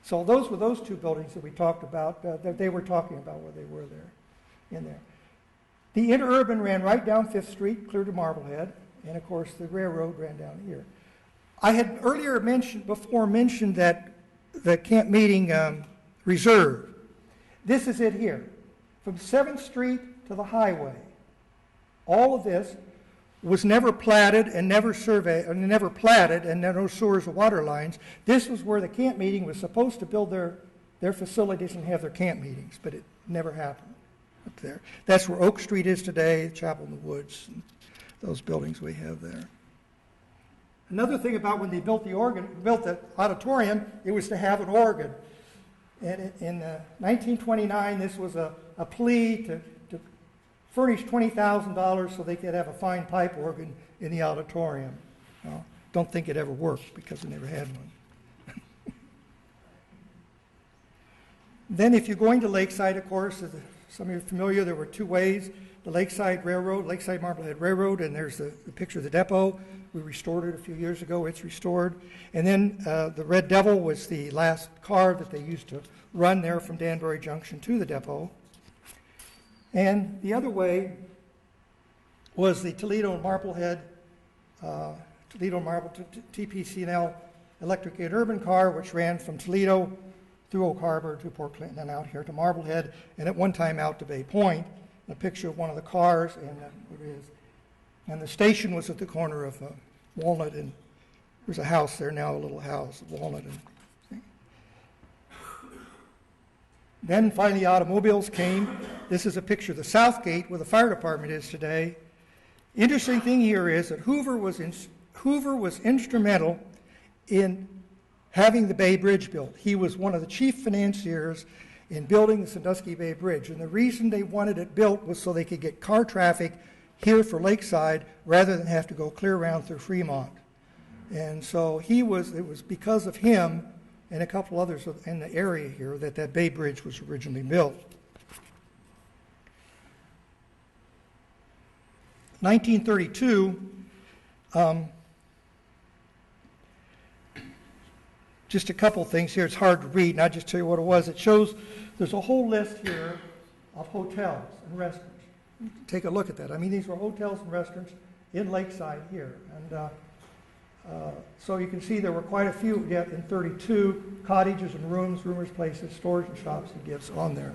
So those were those two buildings that we talked about, that they were talking about where they were there, in there. The interurban ran right down 5th Street, clear to Marblehead, and of course the railroad ran down here. I had earlier mentioned that the camp meeting reserve. This is it here. From 7th Street to the highway. All of this was never platted and never surveyed, and never platted, and no sewers or water lines. This was where the camp meeting was supposed to build their facilities and have their camp meetings, but it never happened up there. That's where Oak Street is today, Chapel in the Woods, and those buildings we have there. Another thing about when they built the auditorium, it was to have an organ. And in 1929, this was a plea to furnish $20,000 so they could have a fine pipe organ in the auditorium. Well, don't think it ever worked because they never had one. Then if you're going to Lakeside, of course, as some of you are familiar, there were two ways. The Lakeside Railroad, Lakeside Marblehead Railroad, and there's the picture of the depot. We restored it a few years ago. It's restored. And then the Red Devil was the last car that they used to run there from Danbury Junction to the depot. And the other way was the Toledo and Marblehead, TPC&L electric interurban car, which ran from Toledo through Oak Harbor to Port Clinton and out here to Marblehead, and at one time out to Bay Point. A picture of one of the cars, and the station was at the corner of Walnut, and there's a house there now, a little house, Walnut. Then finally automobiles came. This is a picture of the South Gate where the fire department is today. Interesting thing here is that Hoover was instrumental in having the Bay Bridge built. He was one of the chief financiers in building the Sandusky Bay Bridge. And the reason they wanted it built was so they could get car traffic here for Lakeside rather than have to go clear around through Fremont. And so it was because of him and a couple others in the area here that Bay Bridge was originally built. 1932, just a couple things here. It's hard to read, and I'll just tell you what it was. It shows there's a whole list here of hotels and restaurants. Take a look at that. I mean, these were hotels and restaurants in Lakeside here. And so you can see there were quite a few yet in 32, cottages and rooms, roomers' places, stores and shops and gifts on there.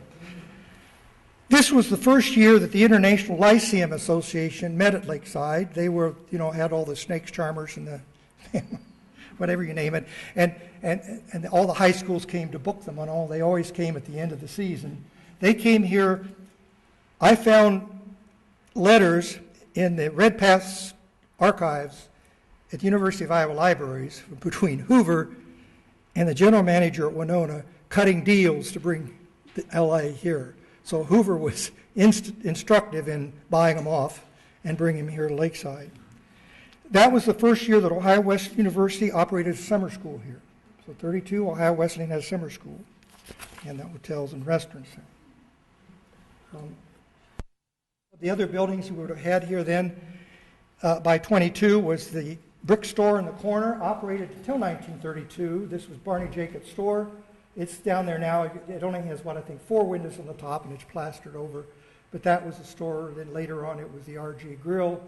This was the first year that the International Lyceum Association met at Lakeside. They were, had all the snakes charmers and the whatever you name it, and all the high schools came to book them on all. They always came at the end of the season. They came here. I found letters in the Red Path archives at the University of Iowa Libraries between Hoover and the general manager at Winona cutting deals to bring the LA here. So Hoover was instructive in buying them off and bringing them here to Lakeside. That was the first year that Ohio Wesleyan University operated a summer school here. So 32, Ohio Wesleyan had a summer school, and that hotels and restaurants. The other buildings we would have had here then by 22 was the brick store in the corner, operated until 1932. This was Barney Jacobs' store. It's down there now. It only has, 4 windows on the top, and it's plastered over. But that was the store. Then later on, it was the RG Grill.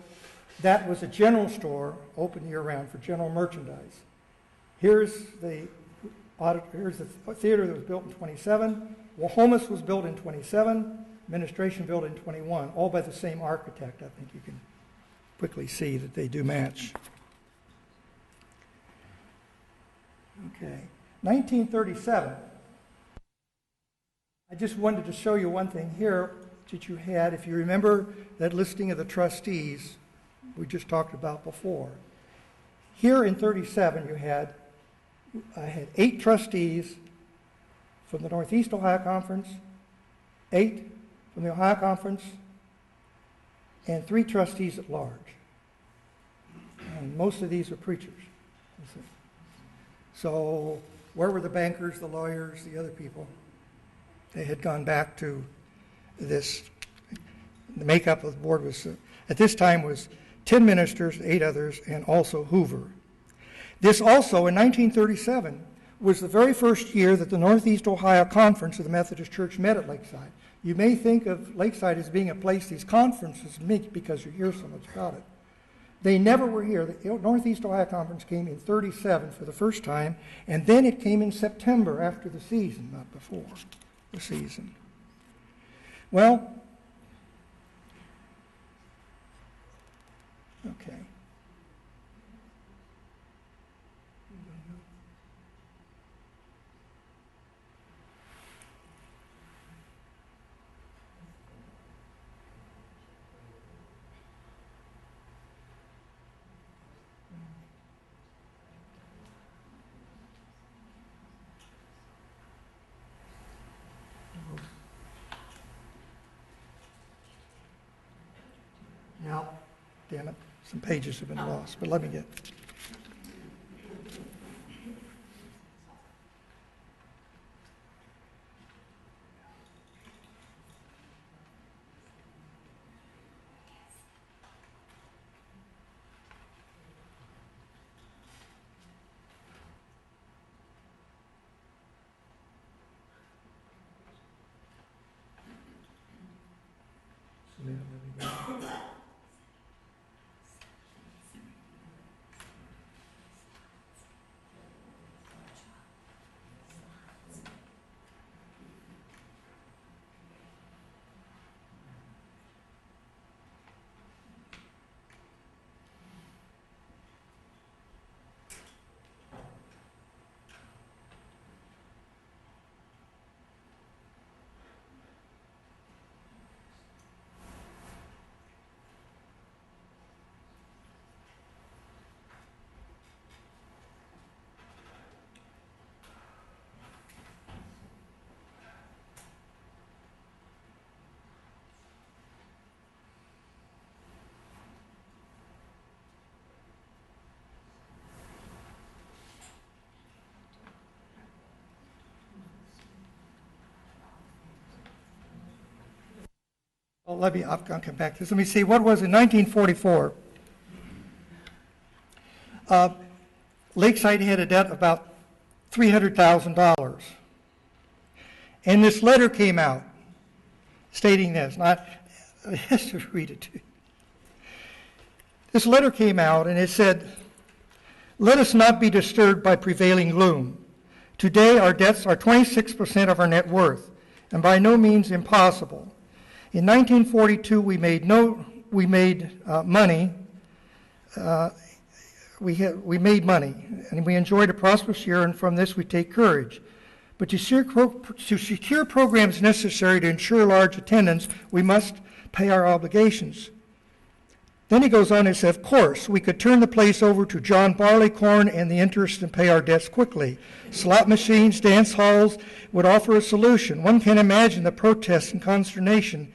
That was a general store, open year-round for general merchandise. Here's the theater that was built in 27. Wahomas was built in 27. Administration built in 21, all by the same architect. I think you can quickly see that they do match. Okay, 1937. I just wanted to show you one thing here that you had. If you remember that listing of the trustees we just talked about before. Here in 37, I had 8 trustees from the Northeast Ohio Conference, 8 from the Ohio Conference, and 3 trustees at large. And most of these are preachers. So where were the bankers, the lawyers, the other people? They had gone back to this. The makeup of the board was, at this time, was 10 ministers, 8 others, and also Hoover. This also, in 1937, was the very first year that the Northeast Ohio Conference of the Methodist Church met at Lakeside. You may think of Lakeside as being a place these conferences meet because you hear so much about it. They never were here. The Northeast Ohio Conference came in 1937 for the first time, and then it came in September after the season, not before the season. Well, okay. Now, damn it, some pages have been lost, but let me get. Well, I'll come back to this. Let me see, what was in 1944? Lakeside had a debt of about $300,000. And this letter came out stating this. I have to read it to you. This letter came out and it said, "Let us not be disturbed by prevailing gloom. Today our debts are 26% of our net worth, and by no means impossible. In 1942, we made money. We made money, and we enjoyed a prosperous year, and from this we take courage. But to secure programs necessary to ensure large attendance, we must pay our obligations." Then he goes on and says, "Of course, we could turn the place over to John Barleycorn and the interest and pay our debts quickly. Slot machines, dance halls would offer a solution. One can imagine the protests and consternation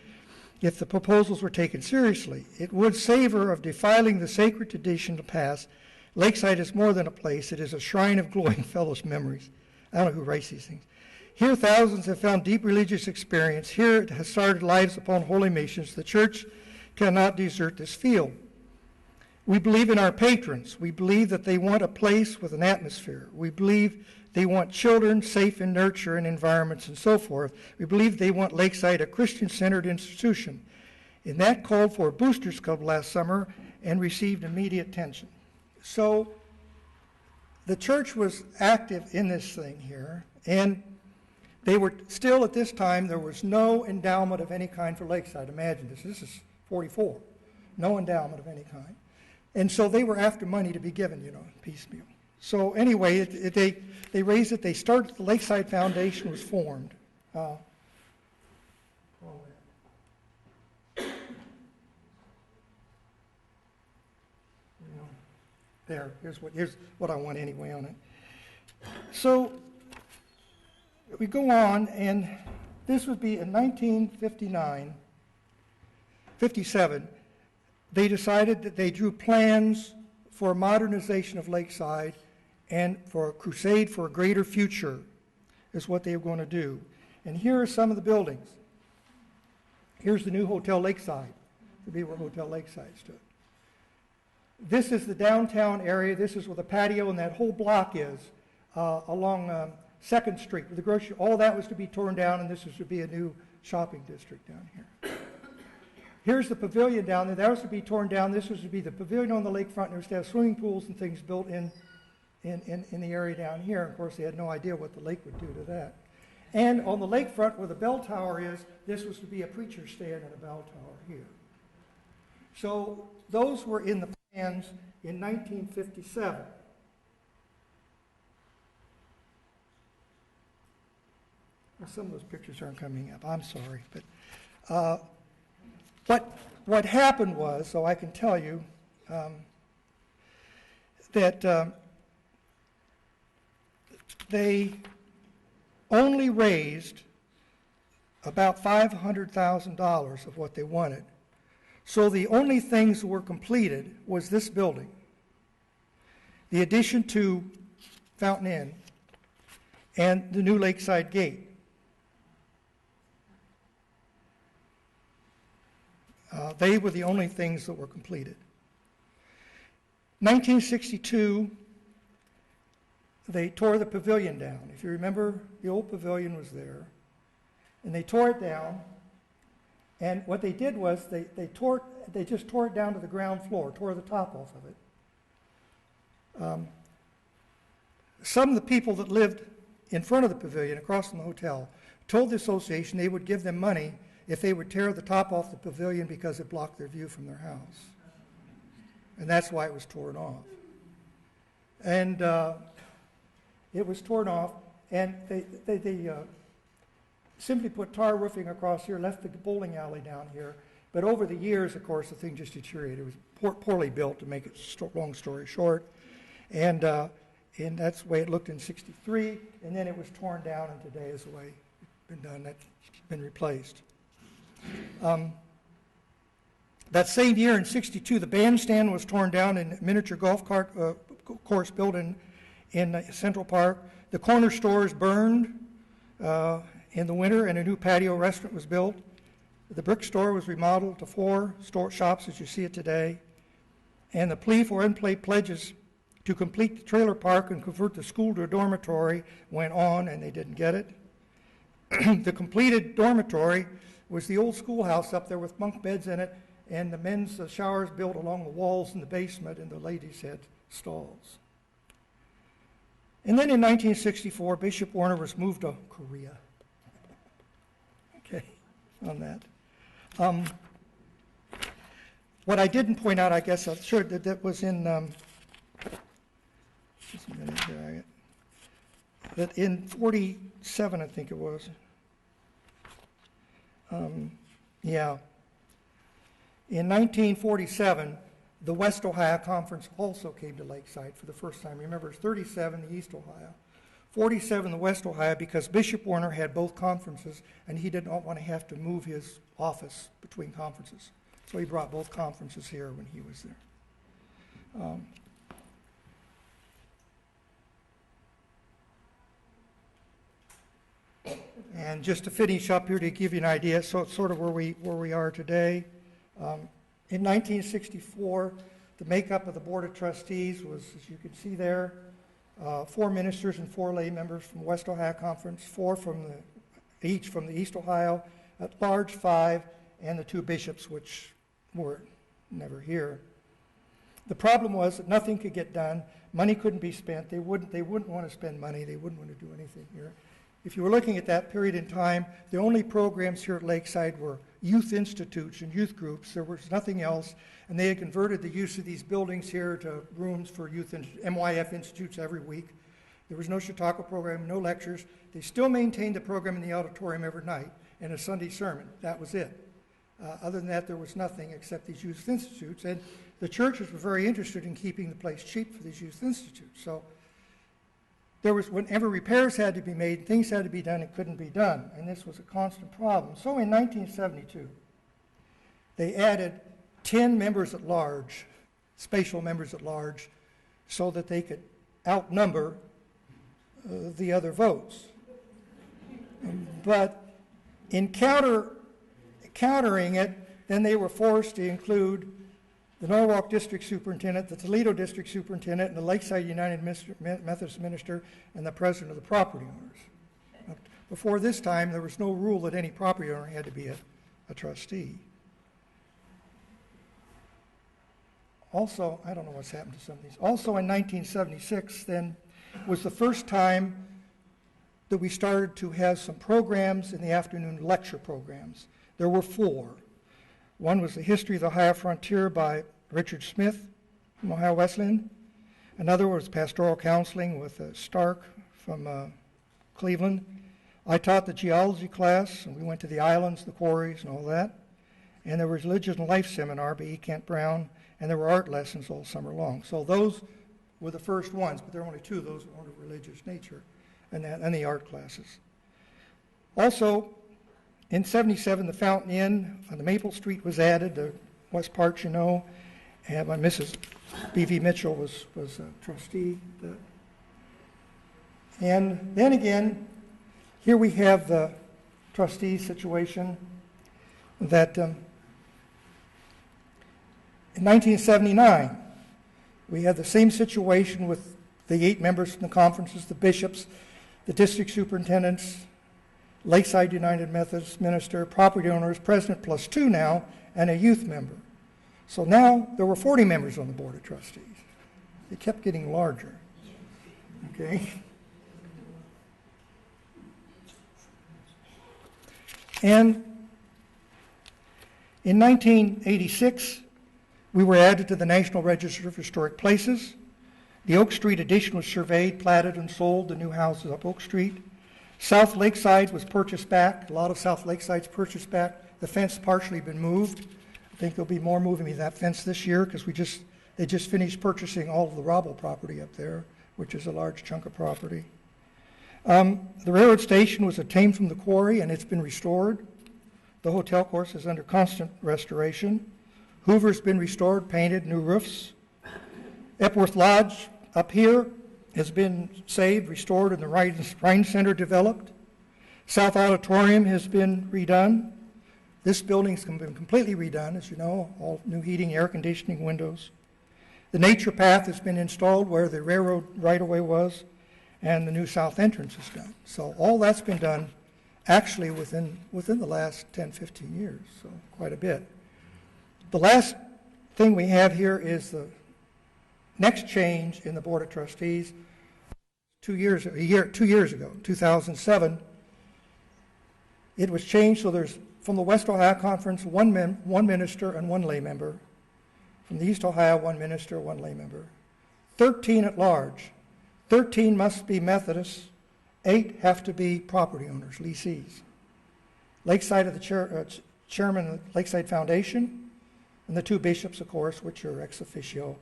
if the proposals were taken seriously. It would savor of defiling the sacred tradition of the past. Lakeside is more than a place. It is a shrine of glowing fellow's memories." I don't know who writes these things. "Here thousands have found deep religious experience. Here it has started lives upon holy missions. The church cannot desert this field. We believe in our patrons. We believe that they want a place with an atmosphere. We believe they want children safe in nurture and environments and so forth. We believe they want Lakeside a Christian-centered institution. And that called for a Boosters Club last summer and received immediate attention." So the church was active in this thing here, and they were still at this time, there was no endowment of any kind for Lakeside. Imagine this. This is 44. No endowment of any kind. And so they were after money to be given, piecemeal. So anyway, they raised it. They started, the Lakeside Foundation was formed. Here's what I want anyway on it. So we go on, and this would be in 1957. They decided that they drew plans for modernization of Lakeside and for a crusade for a greater future is what they were going to do. And here are some of the buildings. Here's the new Hotel Lakeside, to be where Hotel Lakeside stood. This is the downtown area. This is where the patio and that whole block is along 2nd Street with the grocery. All that was to be torn down, and this was to be a new shopping district down here. Here's the pavilion down there. That was to be torn down. This was to be the pavilion on the lakefront. There was to have swimming pools and things built in the area down here. Of course, they had no idea what the lake would do to that. And on the lakefront where the bell tower is, this was to be a preacher's stand and a bell tower here. So those were in the plans in 1957. Well, some of those pictures aren't coming up. I'm sorry. But what happened was, so I can tell you, that they only raised about $500,000 of what they wanted. So the only things that were completed was this building, the addition to Fountain Inn, and the new Lakeside Gate. They were the only things that were completed. 1962, they tore the pavilion down. If you remember, the old pavilion was there, and they tore it down. And what they did was they just tore it down to the ground floor, tore the top off of it. Some of the people that lived in front of the pavilion, across from the hotel, told the association they would give them money if they would tear the top off the pavilion because it blocked their view from their house. And that's why it was torn off. And it was torn off, and they simply put tar roofing across here, left the bowling alley down here. But over the years, of course, the thing just deteriorated. It was poorly built, to make it long story short. And that's the way it looked in '63, and then it was torn down, and today is the way it's been done. That's been replaced. That same year in '62, the bandstand was torn down and a miniature golf course built in Central Park. The corner stores burned in the winter, and a new patio restaurant was built. The brick store was remodeled to 4 shops as you see it today. And the plea for unpaid pledges to complete the trailer park and convert the school to a dormitory went on, and they didn't get it. The completed dormitory was the old schoolhouse up there with bunk beds in it, and the men's showers built along the walls in the basement, and the ladies had stalls. And then in 1964, Bishop Warner was moved to Korea. Okay, on that. What I didn't point out, I guess I should, that was in, just a minute here, that in 47, I think it was, in 1947, the West Ohio Conference also came to Lakeside for the first time. Remember, it's 37, the East Ohio. 47, the West Ohio, because Bishop Warner had both conferences, and he did not want to have to move his office between conferences. So he brought both conferences here when he was there. And just to finish up here to give you an idea, so it's sort of where we are today. In 1964, the makeup of the Board of Trustees was, as you can see there, 4 ministers and 4 lay members from the West Ohio Conference, 4 each from the East Ohio, at large 5, and the 2 bishops, which were never here. The problem was that nothing could get done. Money couldn't be spent. They wouldn't want to spend money. They wouldn't want to do anything here. If you were looking at that period in time, the only programs here at Lakeside were youth institutes and youth groups. There was nothing else, and they had converted the use of these buildings here to rooms for youth and MYF institutes every week. There was no Chautauqua program, no lectures. They still maintained the program in the auditorium every night and a Sunday sermon. That was it. Other than that, there was nothing except these youth institutes, and the churches were very interested in keeping the place cheap for these youth institutes. So there was, whenever repairs had to be made, things had to be done, it couldn't be done, and this was a constant problem. So in 1972, they added 10 members at large, spatial members at large, so that they could outnumber the other votes. But in countering it, then they were forced to include the Norwalk District Superintendent, the Toledo District Superintendent, and the Lakeside United Methodist Minister, and the President of the Property Owners. Before this time, there was no rule that any property owner had to be a trustee. Also, I don't know what's happened to some of these. Also in 1976, then, was the first time that we started to have some programs in the afternoon, lecture programs. There were 4. One was the History of the Ohio Frontier by Richard Smith from Ohio Wesleyan. Another was Pastoral Counseling with Stark from Cleveland. I taught the geology class, and we went to the islands, the quarries, and all that. And there was Religion and Life Seminar by E. Kent Brown, and there were art lessons all summer long. So those were the first ones, but there were only 2 of those were of religious nature, and the art classes. Also, in 77, the Fountain Inn on the Maple Street was added, the West Park, and my Mrs. B.V. Mitchell was a trustee. And then again, here we have the trustee situation that in 1979, we had the same situation with the 8 members from the conferences, the bishops, the district superintendents, Lakeside United Methodist minister, property owners, president plus 2 now, and a youth member. So now there were 40 members on the Board of Trustees. It kept getting larger. Okay? And in 1986, we were added to the National Register of Historic Places. The Oak Street addition was surveyed, platted, and sold, the new houses up Oak Street. South Lakeside was purchased back. A lot of South Lakeside's purchased back. The fence partially been moved. I think there'll be more moving of that fence this year because they just finished purchasing all of the Robble property up there, which is a large chunk of property. The railroad station was obtained from the quarry and it's been restored. The hotel, of course, is under constant restoration. Hoover's been restored, painted, new roofs. Epworth Lodge up here has been saved, restored, and the Rhine Center developed. South Auditorium has been redone. This building's been completely redone, as you know, all new heating, air conditioning, windows. The nature path has been installed where the railroad right-of-way was, and the new south entrance is done. So all that's been done actually within the last 10, 15 years, so quite a bit. The last thing we have here is the next change in the Board of Trustees. 2 years ago, 2007, it was changed so there's, from the West Ohio Conference, one minister and 1 lay member. From the East Ohio, 1 minister, 1 lay member. 13 at large. 13 must be Methodists. 8 have to be property owners, lessees. Lakeside of the chairman of the Lakeside Foundation, and the 2 bishops, of course, which are ex officio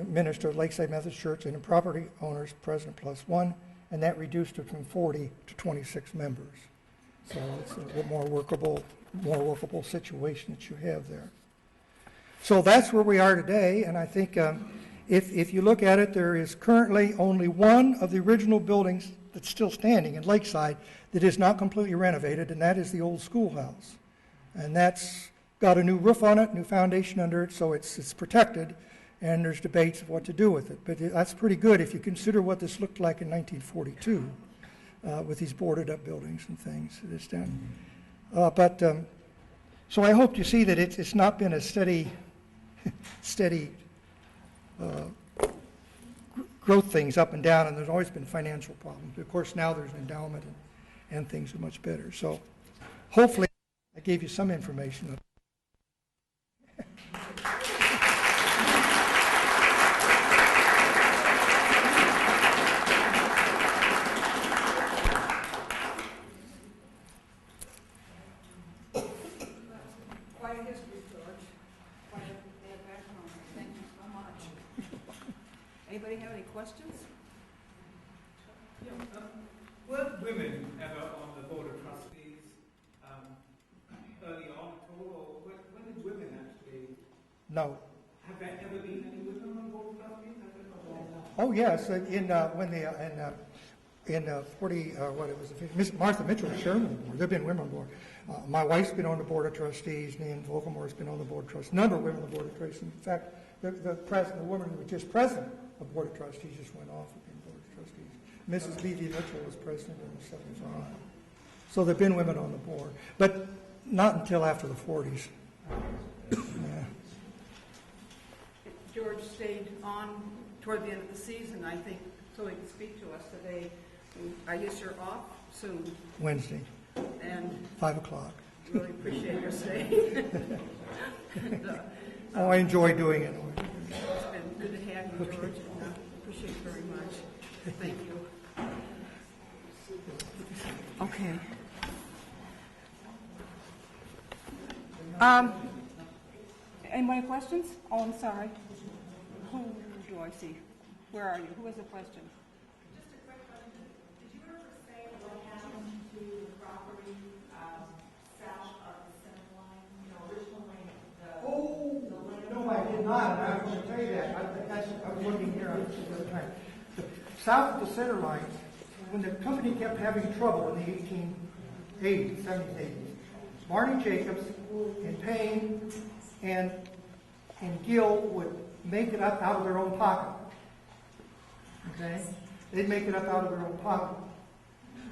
minister of Lakeside Methodist Church, and the property owners, president plus 1, and that reduced it from 40 to 26 members. So it's a little more workable situation that you have there. So that's where we are today, and I think if you look at it, there is currently only one of the original buildings that's still standing in Lakeside that is not completely renovated, and that is the old schoolhouse. And that's got a new roof on it, new foundation under it, so it's protected, and there's debates of what to do with it. But that's pretty good if you consider what this looked like in 1942 with these boarded up buildings and things. It's done. So I hope you see that it's not been a steady growth things up and down, and there's always been financial problems. Of course, now there's an endowment and things are much better. So hopefully I gave you some information. Anybody have any questions? Yeah, were women ever on the Board of Trustees early on at all, or when did women actually? No. Have there ever been any women on the Board of Trustees? Oh yes, in 40 Martha Mitchell was chairman of the board. There've been women on the board. My wife's been on the Board of Trustees. Nan Volkemore's been on the Board of Trustees. A number of women on the Board of Trustees. In fact, the woman who was just president of the Board of Trustees just went off of being Board of Trustees. Mrs. B.V. Mitchell was president in 75. So there have been women on the board, but not until after the 40s. Yeah. George stayed on toward the end of the season, I think, so he could speak to us today. I guess you're off soon, Wednesday, and 5 o'clock. really appreciate your stay. Oh, I enjoy doing it. It's been good to have you, George, and I appreciate it very much. Thank you. Okay. Any more questions? Oh, I'm sorry. Who do I see? Where are you? Who has a question? Just a quick question. Did you ever say what happened to the property south of the center line? You know, originally the No, I did not, and I was going to tell you that. I was looking here on the other time. South of the center line, when the company kept having trouble in the 1880s, 70s, 80s, Barney Jacobs and Payne and Gill would make it up out of their own pocket. Okay? They'd make it up out of their own pocket.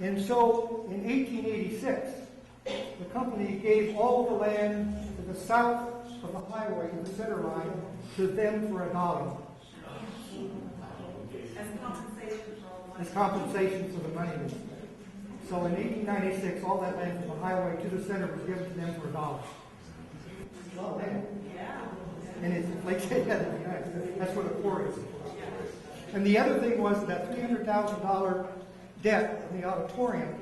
And so in 1886, the company gave all the land to the south of the highway, to the center line, to them for $1. As compensation for the money. So in 1896, all that land from the highway to the center was given to them for $1. Oh, man. yeah. And it's like that's what a quarry is. And the other thing was that $300,000 debt in the auditorium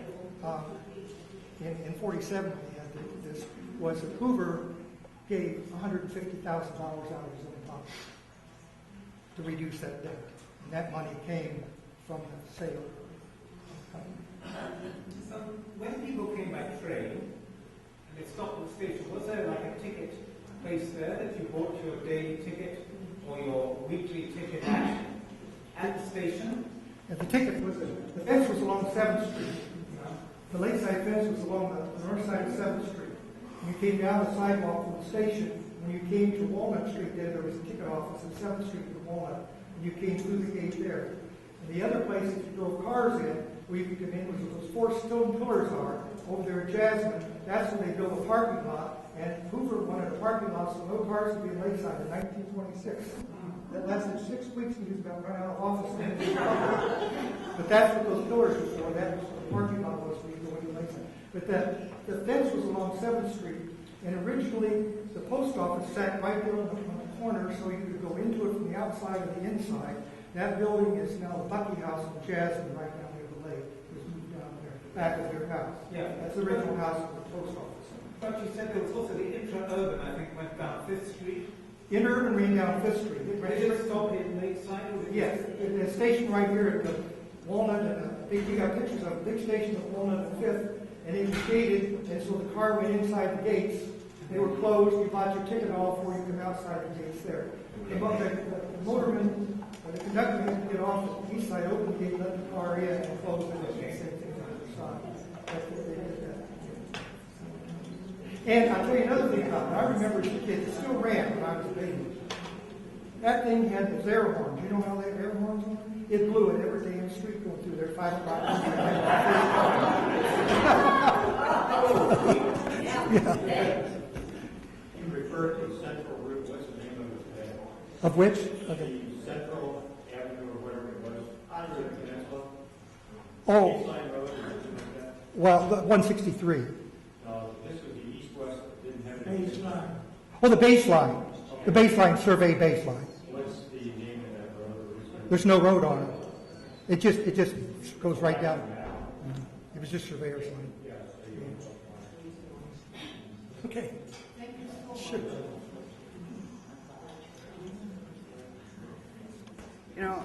in 47 when we had this was that Hoover gave $150,000 out of his own pocket to reduce that debt. And that money came from the sale. So when people came by train and they stopped at the station, was there like a ticket place there that you bought your daily ticket or your weekly ticket at the station? And the ticket was, the fence was along 7th Street. The Lakeside fence was along the north side of 7th Street. When you came down the sidewalk from the station, when you came to Walnut Street there was a ticket office at 7th Street to Walnut. And you came through the gate there. And the other place that you drove cars in, where you could come in, was where those 4 stone pillars are, over there at Jasmine. That's when they built a parking lot. And Hoover wanted a parking lot so no cars would be in Lakeside in 1926. That lasted 6 weeks and he was about to run out of office. But that's what those pillars were for. That was what the parking lot was for you to go into Lakeside. But the fence was along 7th Street. And originally, the post office sat right there on the corner so you could go into it from the outside and the inside. That building is now the Bucky House in Jasmine, right down near the lake. It was moved down there, back of their house. Yeah. That's the original house of the post office. But you said there was also the intra-urban, I think, went down 5th Street. Interurban ran down 5th Street. Did it stop in Lakeside? Or Yes, the station right here at the Walnut, and we got pictures of a big station at Walnut and 5th, and it was gated, and so the car went inside the gates. They were closed. You bought your ticket off before you come outside the gates there. The motorman, or the conductor had to get off at the east side, open the gate, let the car in, and close it. And same thing on the other side. That's what they did that. And I'll tell you another thing about it. I remember as a kid, it still ran when I was a baby. That thing had those air horns. You know how they have air horns on it? It blew it every day in the street going through there, 5 o'clock. Yeah. You referred to Central Route, what's the name of it? Of which? The Central Avenue or whatever it was, on the peninsula? Oh, Baseline Road or something like that? well, the 163. No, this was the east-west, didn't have any. Baseline. Oh, the baseline. The baseline, survey baseline. What's the name of that road? There's no road on it. It just goes right down. It was just surveyor's line. Okay. Sure. You know,